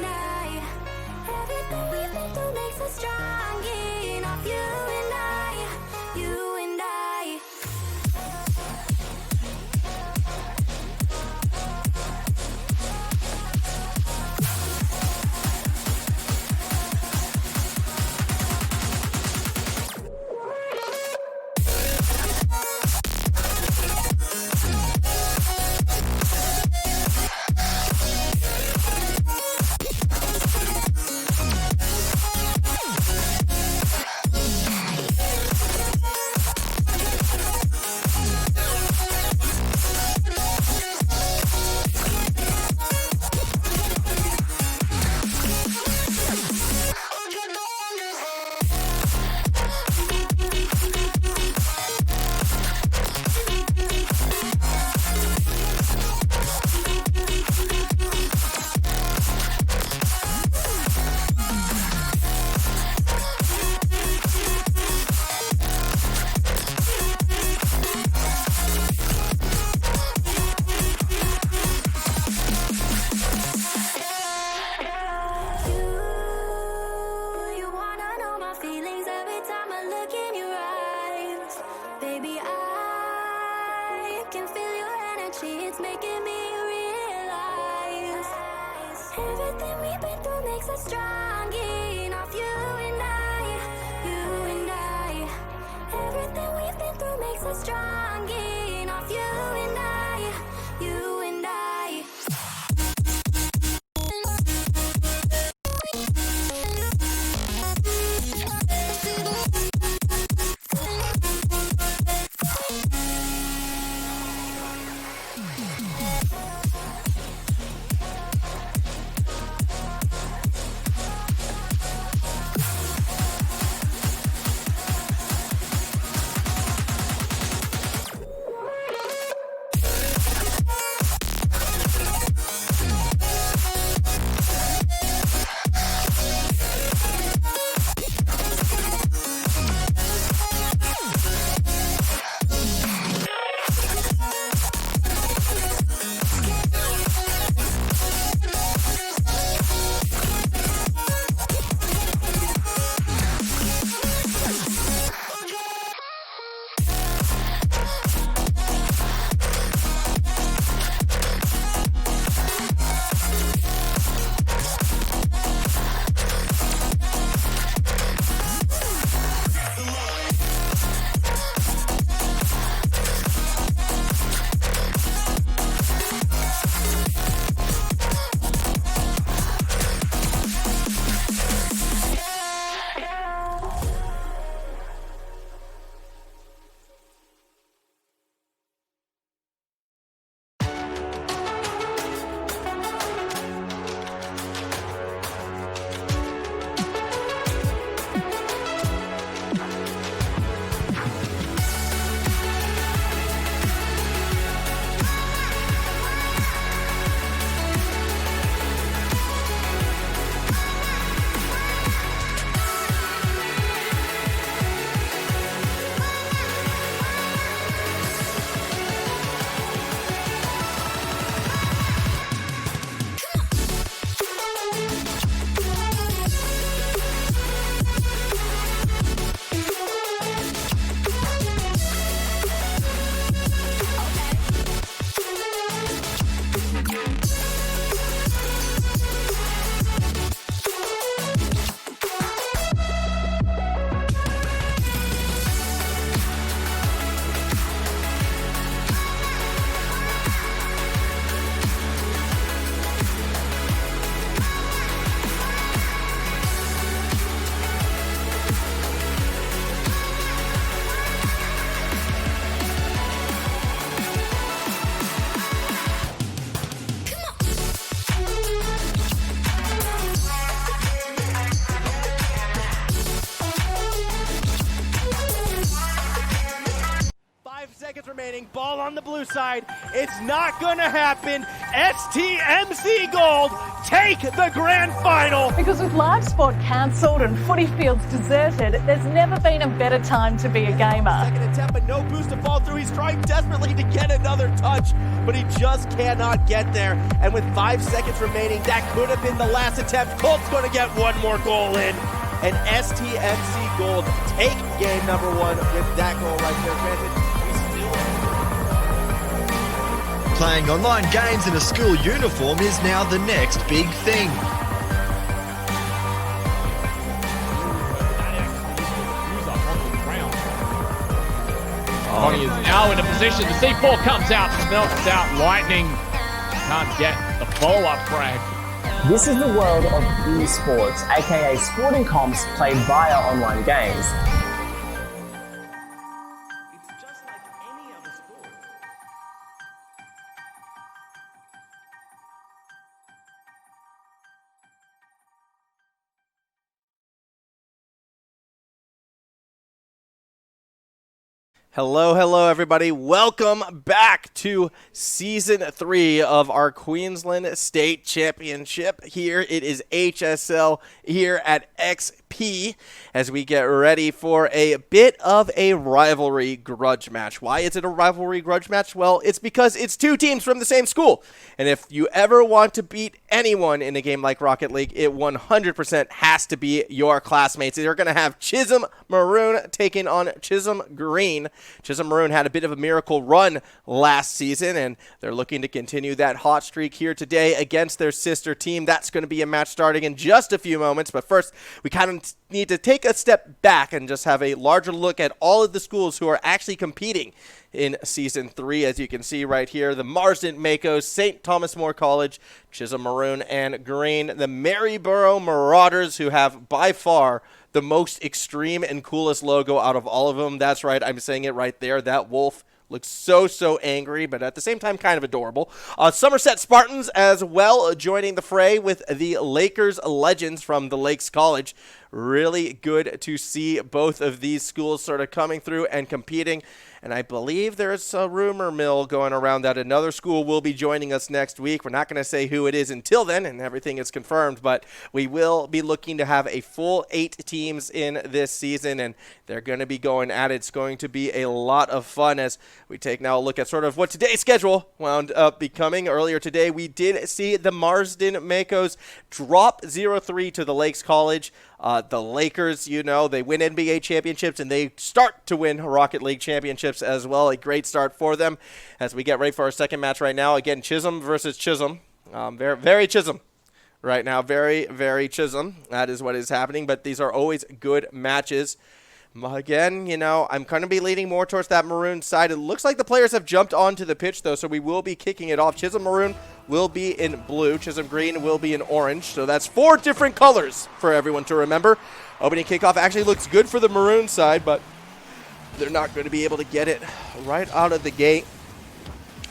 I. Everything we've been through makes us strong enough. You and I. It's making me realize everything we've been through makes us strong enough. You and I. Everything we've been through makes us strong enough. You and I. 5 seconds remaining. Ball on the blue side. It's not going to happen. STMC Gold take the grand final. Because with live sport cancelled and footy fields deserted, there's never been a better time to be a gamer. Second attempt, but no boost to fall through. He's trying desperately to get another touch, but he just cannot get there. And with 5 seconds remaining, that could have been the last attempt. Colt's going to get one more goal in. And STMC Gold take game number 1 with that goal right there. Granted, Playing online games in a school uniform is now the next big thing. He is now in a position. The C4 comes out, melts out. Lightning can't get the follow-up frag. This is the world of esports, aka sporting comps played via online games. It's just like any other sport. Hello, everybody. Welcome back to Season 3 of our Queensland State Championship. Here it is HSL here at XP as we get ready for a bit of a rivalry grudge match. Why is it a rivalry grudge match? Well, it's because it's 2 teams from the same school. And if you ever want to beat anyone in a game like Rocket League, it 100% has to be your classmates. They're going to have Chisholm Maroon taking on Chisholm Green. Chisholm Maroon had a bit of a miracle run last season, and they're looking to continue that hot streak here today against their sister team. That's going to be a match starting in just a few moments, but first, we kind of need to take a step back and just have a larger look at all of the schools who are actually competing in Season 3. As you can see right here, the Marsden Makos, St. Thomas More College, Chisholm Maroon and Green, the Maryborough Marauders, who have by far the most extreme and coolest logo out of all of them. That's right, I'm saying it right there. That wolf looks so angry, but at the same time kind of adorable. Somerset Spartans as well joining the fray with the Lakers Legends from the Lakes College. Really good to see both of these schools sort of coming through and competing. And I believe there's a rumor mill going around that another school will be joining us next week. We're not going to say who it is until then, and everything is confirmed, but we will be looking to have a full 8 teams in this season, and they're going to be going at it. It's going to be a lot of fun as we take now a look at sort of what today's schedule wound up becoming. Earlier today, we did see the Marsden Makos drop 0-3 to the Lakes College. The Lakers, you know, they win NBA championships and they start to win Rocket League championships as well. A great start for them as we get ready for our second match right now. Again, Chisholm versus Chisholm. Very Chisholm right now. Very Chisholm. That is what is happening, but these are always good matches. Again, you know, I'm going to be leaning more towards that maroon side. It looks like the players have jumped onto the pitch, though, so we will be kicking it off. Chisholm Maroon will be in blue. Chisholm Green will be in orange. So that's 4 different colors for everyone to remember. Opening kickoff actually looks good for the maroon side, but they're not going to be able to get it right out of the gate.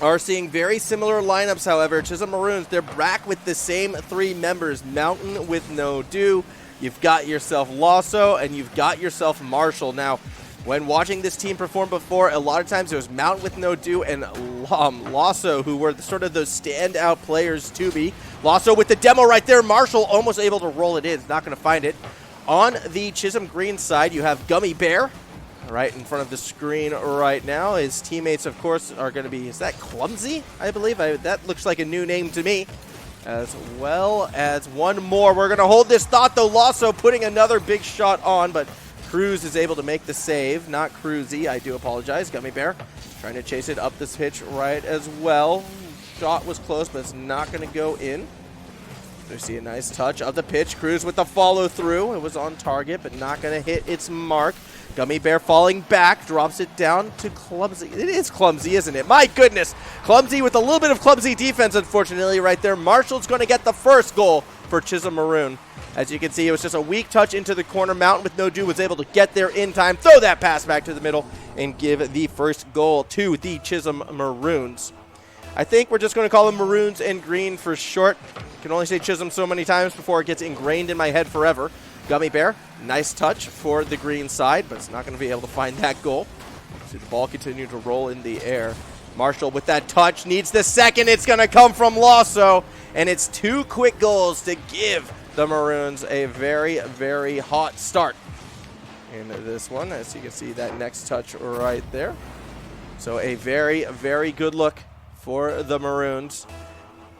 Are seeing very similar lineups, however. Chisholm Maroons, they're back with the same 3 members. Mountain with no do. You've got yourself Lasso, and you've got yourself Marshall. Now, when watching this team perform before, a lot of times it was Mountain with no do and Lasso who were sort of those standout players to be. Lasso with the demo right there. Marshall almost able to roll it in. He's not going to find it. On the Chisholm Green side, you have Gummy Bear right in front of the screen right now. His teammates, of course, are going to be, is that Clumsy, I believe? That looks like a new name to me. As well as one more. We're going to hold this thought, though. Lasso putting another big shot on, but Cruz is able to make the save. Not Cruzy, I do apologize. Gummy Bear trying to chase it up this pitch right as well. Shot was close, but it's not going to go in. We see a nice touch of the pitch. Cruz with the follow through. It was on target, but not going to hit its mark. Gummy Bear falling back, drops it down to Clumsy. It is Clumsy, isn't it? My goodness. Clumsy with a little bit of clumsy defense, unfortunately, right there. Marshall's going to get the first goal for Chisholm Maroon. As you can see, it was just a weak touch into the corner. Mountain with no do was able to get there in time, throw that pass back to the middle, and give the first goal to the Chisholm Maroons. I think we're just going to call them Maroons and Green for short. I can only say Chisholm so many times before it gets ingrained in my head forever. Gummy Bear, nice touch for the green side, but it's not going to be able to find that goal. See the ball continue to roll in the air. Marshall with that touch needs the second. It's going to come from Lasso, and it's 2 quick goals to give the Maroons a very, very hot start in this one, as you can see that next touch right there. So a very, very good look for the Maroons,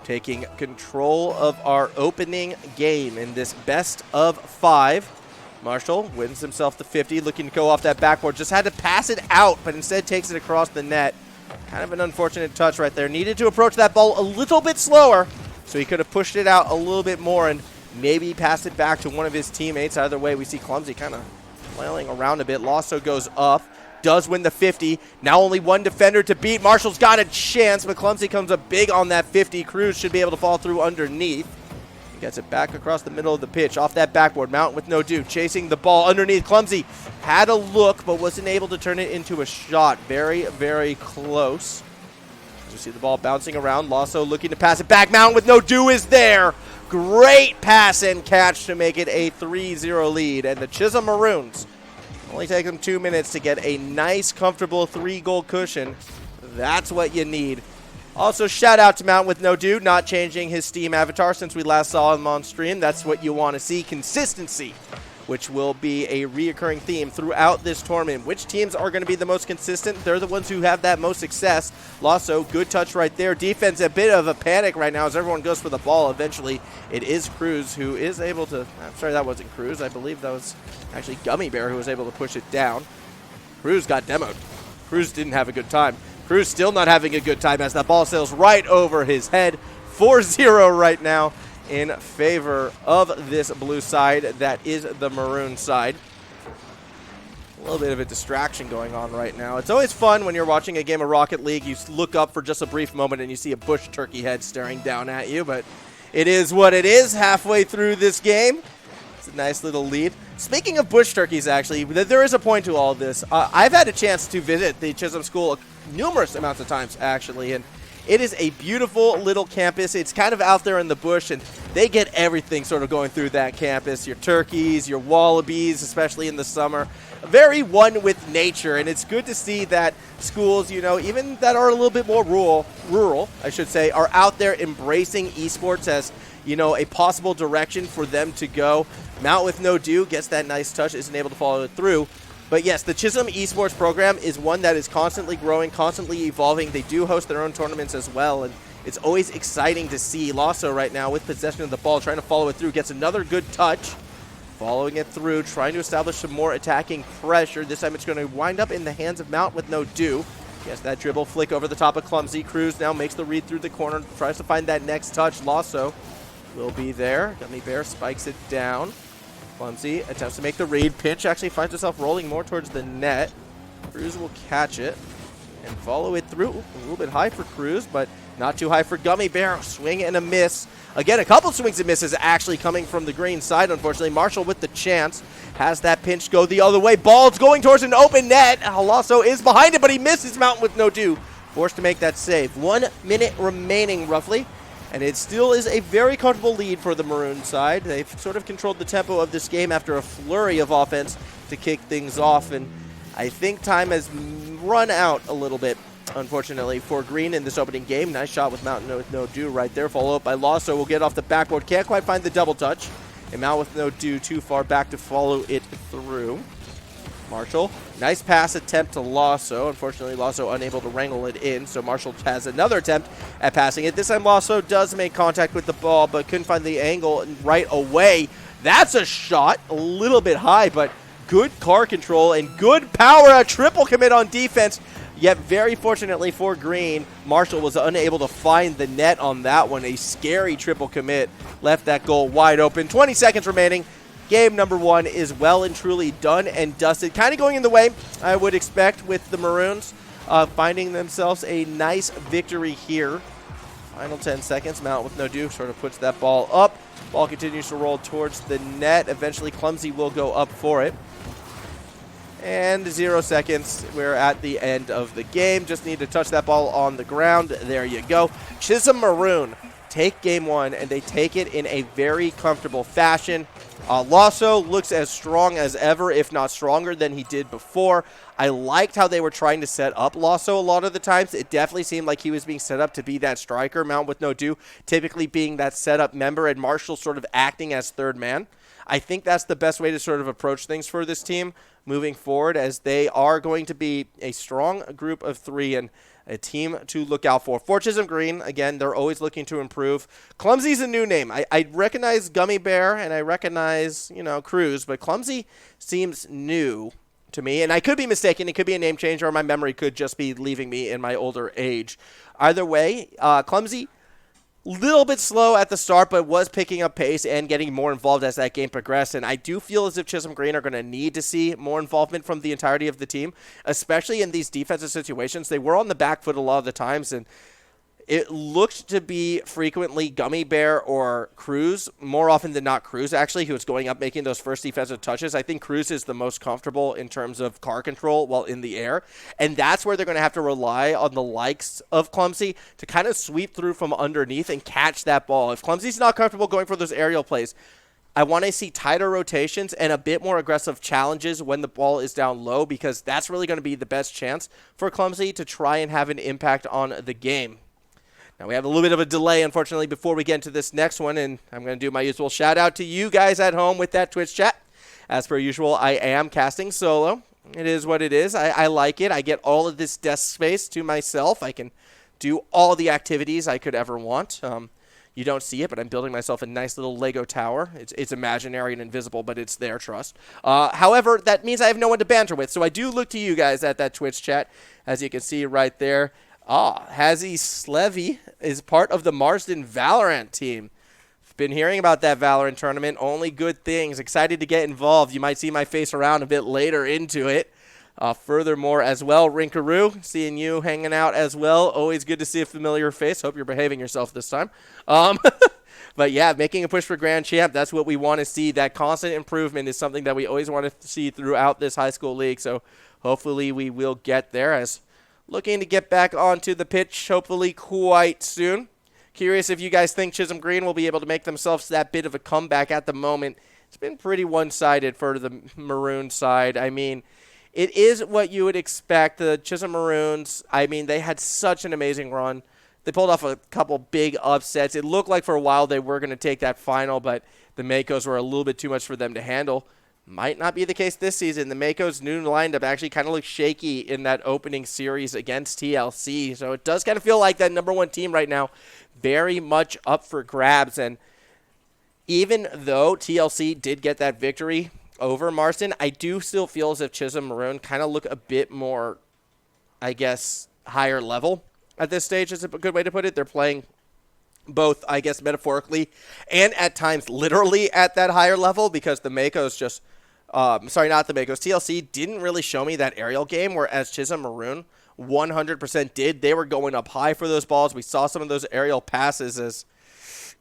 taking control of our opening game in this best of 5. Marshall wins himself the 50, looking to go off that backboard. Just had to pass it out, but instead takes it across the net. Kind of an unfortunate touch right there. Needed to approach that ball a little bit slower, so he could have pushed it out a little bit more and maybe passed it back to one of his teammates. Either way, we see Clumsy kind of flailing around a bit. Lasso goes up, does win the 50. Now only one defender to beat. Marshall's got a chance, but Clumsy comes up big on that 50. Cruz should be able to fall through underneath. He gets it back across the middle of the pitch, off that backboard. Mountain with no do, chasing the ball underneath. Clumsy had a look, but wasn't able to turn it into a shot. Very, very close. You see the ball bouncing around. Lasso looking to pass it back. Mountain with no do is there. Great pass and catch to make it a 3-0 lead. And the Chisholm Maroons only take them 2 minutes to get a nice, comfortable 3-goal cushion. That's what you need. Also, shout out to Mountain with no do, not changing his Steam avatar since we last saw him on stream. That's what you want to see. Consistency, which will be a reoccurring theme throughout this tournament. Which teams are going to be the most consistent? They're the ones who have that most success. Lasso, good touch right there. Defense, a bit of a panic right now as everyone goes for the ball. Eventually, it is Cruz who is able to... I'm sorry, that wasn't Cruz. I believe that was actually Gummy Bear who was able to push it down. Cruz got demoed. Cruz didn't have a good time. Cruz still not having a good time as that ball sails right over his head. 4-0 right now in favor of this blue side. That is the maroon side. A little bit of a distraction going on right now. It's always fun when you're watching a game of Rocket League. You look up for just a brief moment and you see a bush turkey head staring down at you, but it is what it is halfway through this game. It's a nice little lead. Speaking of bush turkeys, actually, there is a point to all of this. I've had a chance to visit the Chisholm School numerous amounts of times, actually, and it is a beautiful little campus. It's kind of out there in the bush, and they get everything sort of going through that campus. Your turkeys, your wallabies, especially in the summer. Very one with nature, and it's good to see that schools, you know, even that are a little bit more rural, I should say, are out there embracing esports as, you know, a possible direction for them to go. Mount with no do gets that nice touch, isn't able to follow it through. But yes, the Chisholm Esports program is one that is constantly growing, constantly evolving. They do host their own tournaments as well, and it's always exciting to see. Lasso right now with possession of the ball, trying to follow it through, gets another good touch. Following it through, trying to establish some more attacking pressure. This time it's going to wind up in the hands of Mount with no do. Yes, that dribble flick over the top of Clumsy. Cruz now makes the read through the corner, tries to find that next touch. Lasso will be there. Gummy Bear spikes it down. Clumsy attempts to make the read. Pinch actually finds himself rolling more towards the net. Cruz will catch it and follow it through. A little bit high for Cruz, but not too high for Gummy Bear. Swing and a miss. Again, a couple swings and misses actually coming from the green side, unfortunately. Marshall with the chance. Has that pinch go the other way. Ball's going towards an open net. Lasso is behind it, but he misses Mountain with no do. Forced to make that save. 1 minute remaining, roughly. And it still is a very comfortable lead for the Maroon side. They've sort of controlled the tempo of this game after a flurry of offense to kick things off. And I think time has run out a little bit, unfortunately, for Green in this opening game. Nice shot with Mountain with no do right there. Follow up by Lasso. Will get off the backboard. Can't quite find the double touch. And Mount with no do too far back to follow it through. Marshall, nice pass attempt to Lasso. Unfortunately, Lasso unable to wrangle it in, so Marshall has another attempt at passing it. This time, Lasso does make contact with the ball, but couldn't find the angle right away. That's a shot, a little bit high, but good car control and good power. A triple commit on defense, yet very fortunately for Green, Marshall was unable to find the net on that one. A scary triple commit left that goal wide open. 20 seconds remaining. Game number 1 is well and truly done and dusted. Kind of going in the way I would expect with the Maroons, finding themselves a nice victory here. Final 10 seconds. Mount with no do sort of puts that ball up. Ball continues to roll towards the net. Eventually, Clumsy will go up for it. And 0 seconds. We're at the end of the game. Just need to touch that ball on the ground. There you go. Chisholm Maroon take game 1, and they take it in a very comfortable fashion. Lasso looks as strong as ever, if not stronger than he did before. I liked how they were trying to set up Lasso a lot of the times. It definitely seemed like he was being set up to be that striker, Mount with no do, typically being that setup member, and Marshall sort of acting as third man. I think that's the best way to sort of approach things for this team moving forward, as they are going to be a strong group of three and a team to look out for. For Chisholm Green, again, they're always looking to improve. Clumsy's a new name. I recognize Gummy Bear and I recognize, Cruz, but Clumsy seems new to me, and I could be mistaken. It could be a name change, or my memory could just be leaving me in my older age. Either way, Clumsy, little bit slow at the start, but was picking up pace and getting more involved as that game progressed. And I do feel as if Chisholm Green are going to need to see more involvement from the entirety of the team, especially in these defensive situations. They were on the back foot a lot of the times, and it looked to be frequently Gummy Bear or Cruz, more often than not Cruz, actually, who was going up making those first defensive touches. I think Cruz is the most comfortable in terms of car control while in the air, and that's where they're going to have to rely on the likes of Clumsy to kind of sweep through from underneath and catch that ball. If Clumsy's not comfortable going for those aerial plays, I want to see tighter rotations and a bit more aggressive challenges when the ball is down low, because that's really going to be the best chance for Clumsy to try and have an impact on the game. Now, we have a little bit of a delay, unfortunately, before we get into this next one, and I'm going to do my usual shout-out to you guys at home with that Twitch chat. As per usual, I am casting solo. It is what it is. I like it. I get all of this desk space to myself. I can do all the activities I could ever want. You don't see it, but I'm building myself a nice little Lego tower. It's imaginary and invisible, but it's there, trust. However, that means I have no one to banter with, so I do look to you guys at that Twitch chat, as you can see right there. Hazzy Slevy is part of the Marsden Valorant team. Been hearing about that Valorant tournament. Only good things. Excited to get involved. You might see my face around a bit later into it. Furthermore, as well, Rinkaroo, seeing you hanging out as well. Always good to see a familiar face. Hope you're behaving yourself this time. But yeah, making a push for Grand Champ, that's what we want to see. That constant improvement is something that we always want to see throughout this high school league. So hopefully we will get there, as looking to get back onto the pitch, hopefully quite soon. Curious if you guys think Chisholm Green will be able to make themselves that bit of a comeback. At the moment, it's been pretty one-sided for the Maroon side. I mean, it is what you would expect. The Chisholm Maroons, I mean, they had such an amazing run. They pulled off a couple big upsets. It looked like for a while they were going to take that final, but the Makos were a little bit too much for them to handle. Might not be the case this season. The Mako's new lineup actually kind of looks shaky in that opening series against TLC. So it does kind of feel like that number one team right now very much up for grabs. And even though TLC did get that victory over Marsden, I do still feel as if Chisholm Maroon kind of look a bit more, I guess, higher level at this stage is a good way to put it. They're playing both, I guess, metaphorically and at times literally at that higher level, because the Makos just sorry, not the Makos. TLC didn't really show me that aerial game, whereas Chisholm Maroon 100% did. They were going up high for those balls. We saw some of those aerial passes as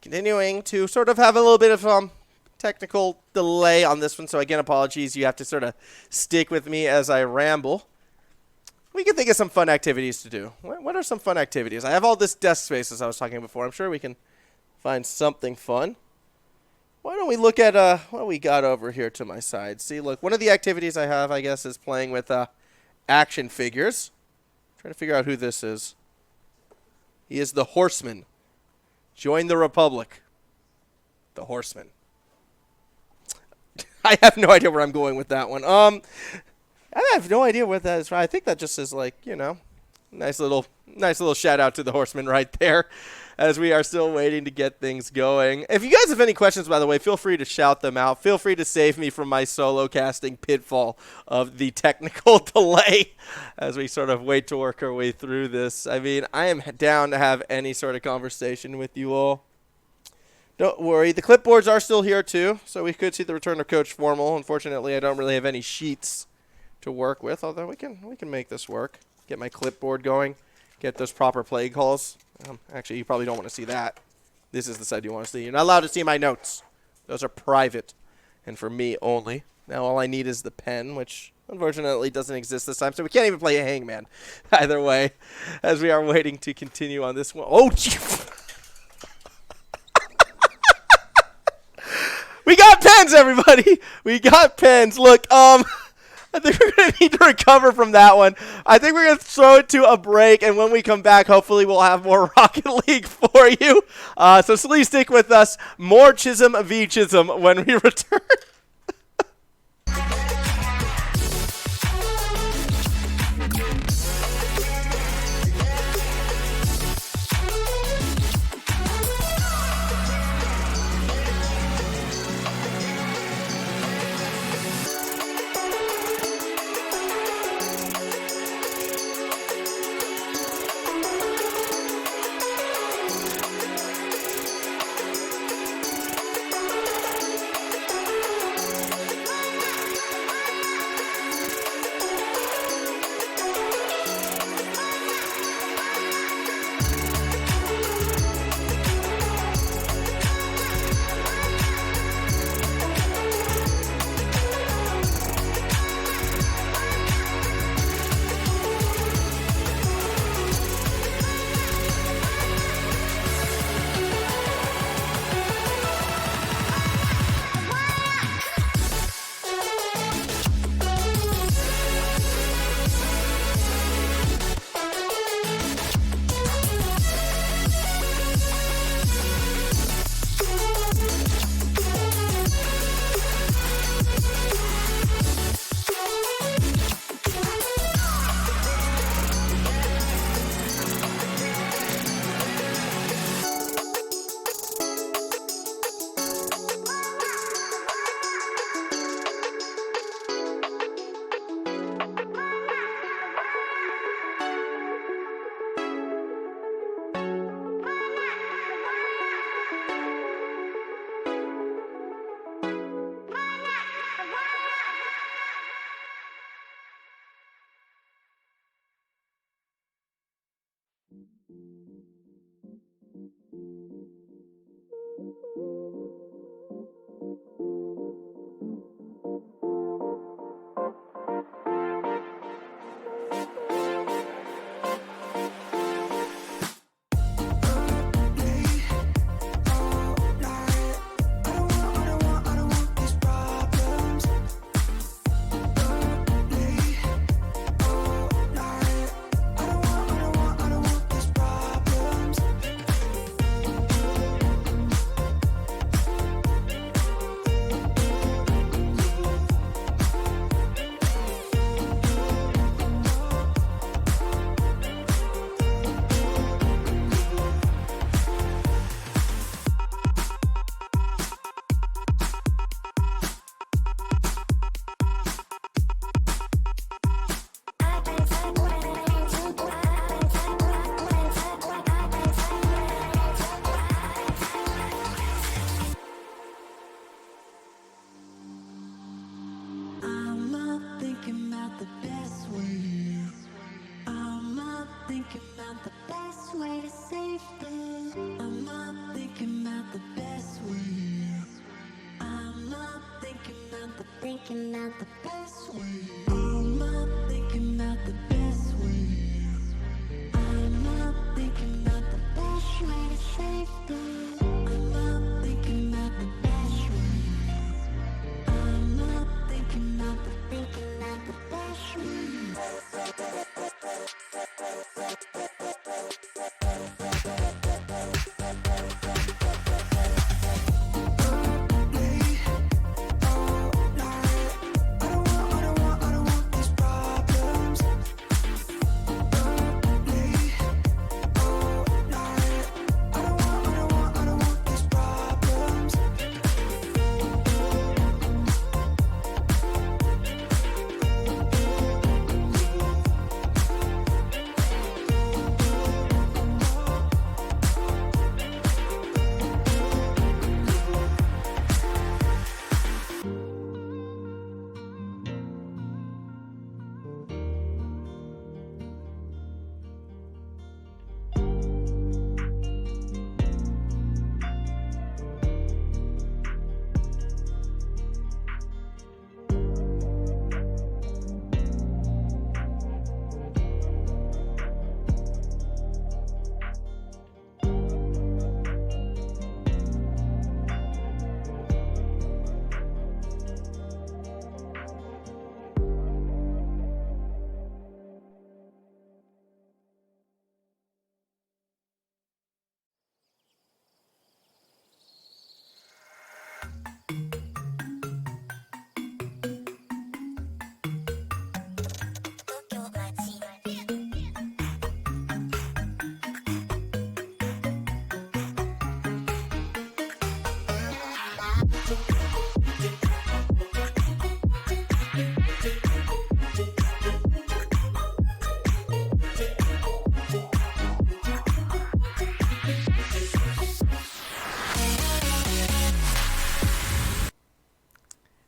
continuing to sort of have a little bit of technical delay on this one. So, again, apologies. You have to sort of stick with me as I ramble. We can think of some fun activities to do. What are some fun activities? I have all this desk space, as I was talking before. I'm sure we can find something fun. Why don't we look at what we got over here to my side? See, look, one of the activities I have, I guess, is playing with action figures. I'm trying to figure out who this is. He is the Horseman. Join the Republic. The Horseman. I have no idea where I'm going with that one. I have no idea what that is. I think that just is like, you know, nice little shout out to the Horseman right there, as we are still waiting to get things going. If you guys have any questions, by the way, feel free to shout them out. Feel free to save me from my solo casting pitfall of the technical delay as we sort of wait to work our way through this. I mean, I am down to have any sort of conversation with you all. Don't worry. The clipboards are still here, too, so we could see the return of Coach Formal. Unfortunately, I don't really have any sheets to work with, although we can make this work. Get my clipboard going. Get those proper play calls. Actually, you probably don't want to see that. This is the side you want to see. You're not allowed to see my notes. Those are private and for me only. Now all I need is the pen, which unfortunately doesn't exist this time, so we can't even play a hangman. Either way, as we are waiting to continue on this one. Oh, gee. We got pen! pens, everybody. We got pens. Look, I think we're going to need to recover from that one. I think we're going to throw it to a break, and when we come back, hopefully we'll have more Rocket League for you. So please stick with us. More Chisholm v. Chisholm when we return. thinking out the best way. I'm not thinking out the best way. I'm not thinking out the best way to save them. I'm not thinking out the best way. I'm not thinking out the best way.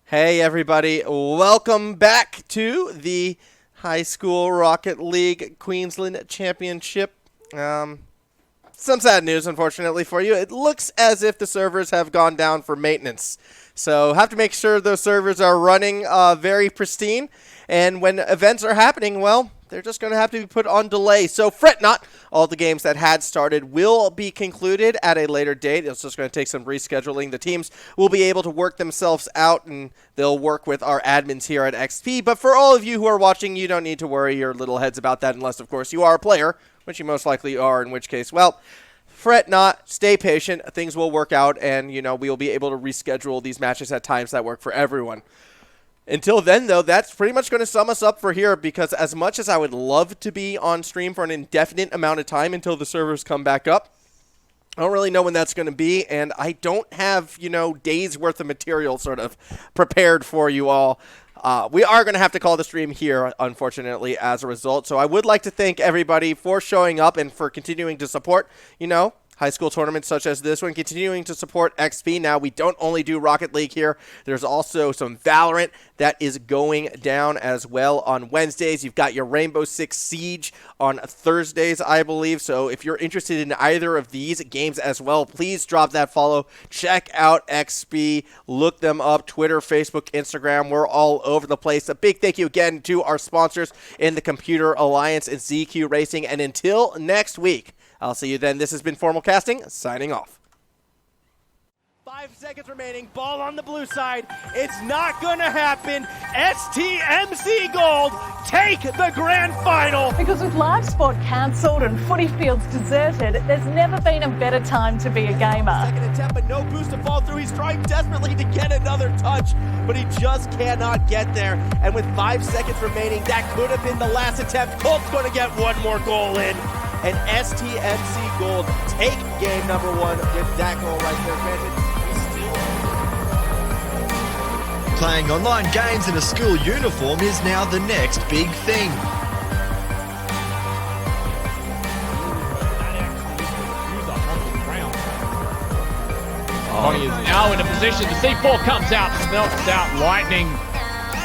Hey everybody, welcome back to the High School Rocket League Queensland Championship. Some sad news, unfortunately, for you. It looks as if the servers have gone down for maintenance. So have to make sure those servers are running very pristine. And when events are happening, well, they're just going to have to be put on delay. So fret not. All the games that had started will be concluded at a later date. It's just going to take some rescheduling. The teams will be able to work themselves out, and they'll work with our admins here at XP. But for all of you who are watching, you don't need to worry your little heads about that unless, of course, you are a player, which you most likely are, in which case, well, fret not, stay patient. Things will work out, and, you know, we'll be able to reschedule these matches at times that work for everyone. Until then, though, that's pretty much going to sum us up for here, because as much as I would love to be on stream for an indefinite amount of time until the servers come back up, I don't really know when that's going to be, and I don't have, you know, days worth of material sort of prepared for you all. We are going to have to call the stream here, unfortunately, as a result. So I would like to thank everybody for showing up and for continuing to support, you know, high school tournaments such as this one, continuing to support XP. Now, we don't only do Rocket League here. There's also some Valorant that is going down as well on Wednesdays. You've got your Rainbow Six Siege on Thursdays, I believe. So if you're interested in either of these games as well, please drop that follow. Check out XP. Look them up. Twitter, Facebook, Instagram. We're all over the place. A big thank you again to our sponsors in the Computer Alliance and ZQ Racing. And until next week, I'll see you then. This has been Formal Casting, signing off. 5 seconds remaining. Ball on the blue side. It's not going to happen. STMC Gold take the grand final. Because with live sport cancelled and footy fields deserted, there's never been a better time to be a gamer. Second attempt, but no boost to fall through. He's trying desperately to get another touch, but he just cannot get there. And with 5 seconds remaining, that could have been the last attempt. Colt's going to get one more goal in. And STMC Gold take game number 1 with that goal right there. Granted, Playing online games in a school uniform is now the next big thing. He is now in a position. The C4 comes out, melts out. Lightning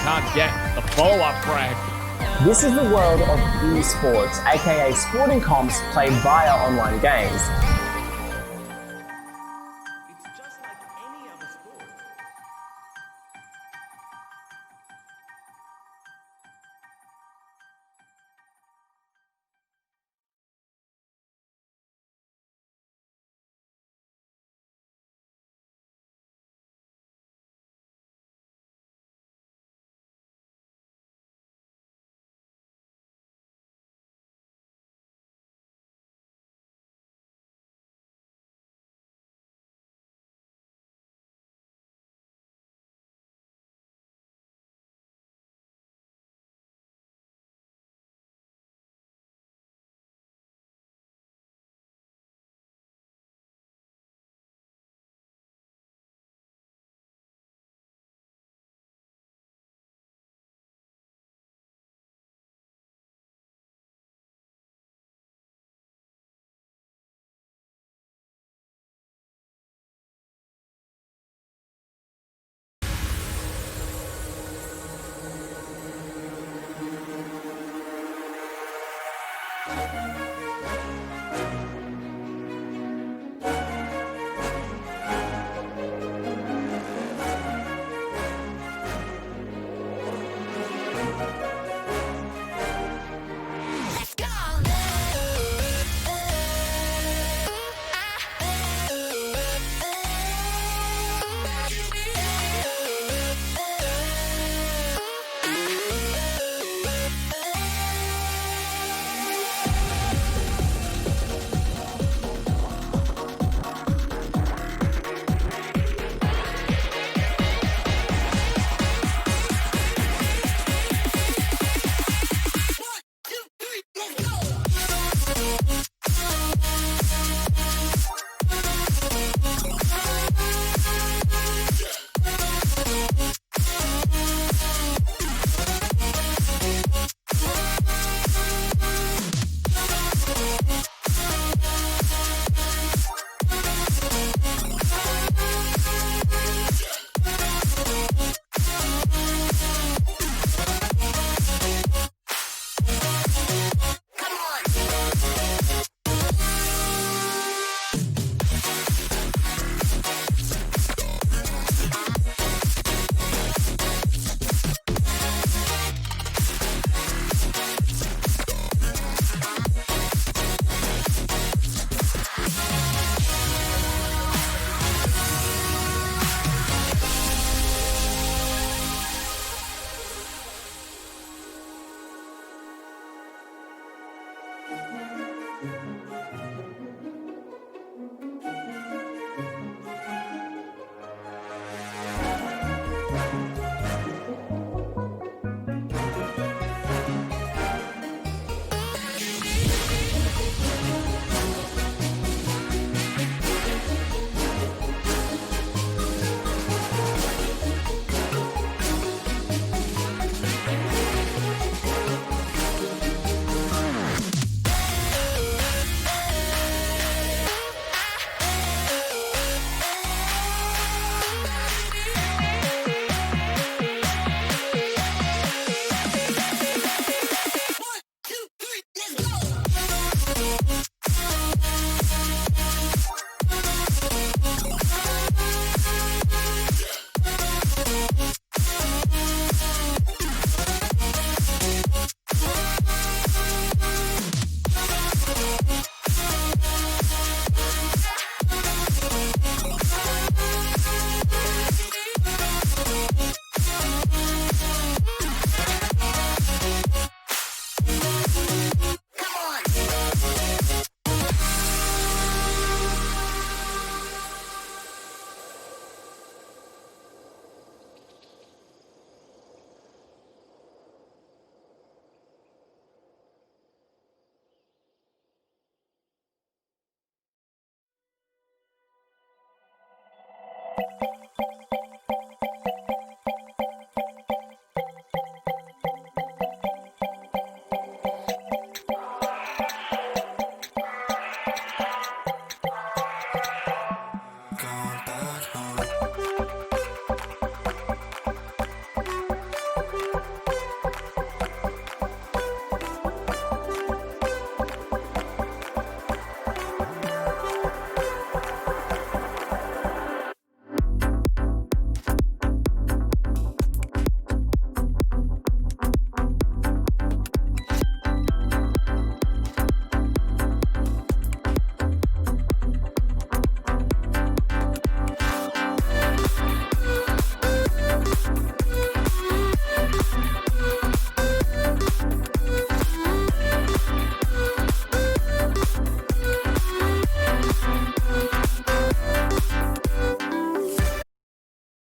can't get the follow-up frag. This is the world of esports, aka sporting comps played via online games.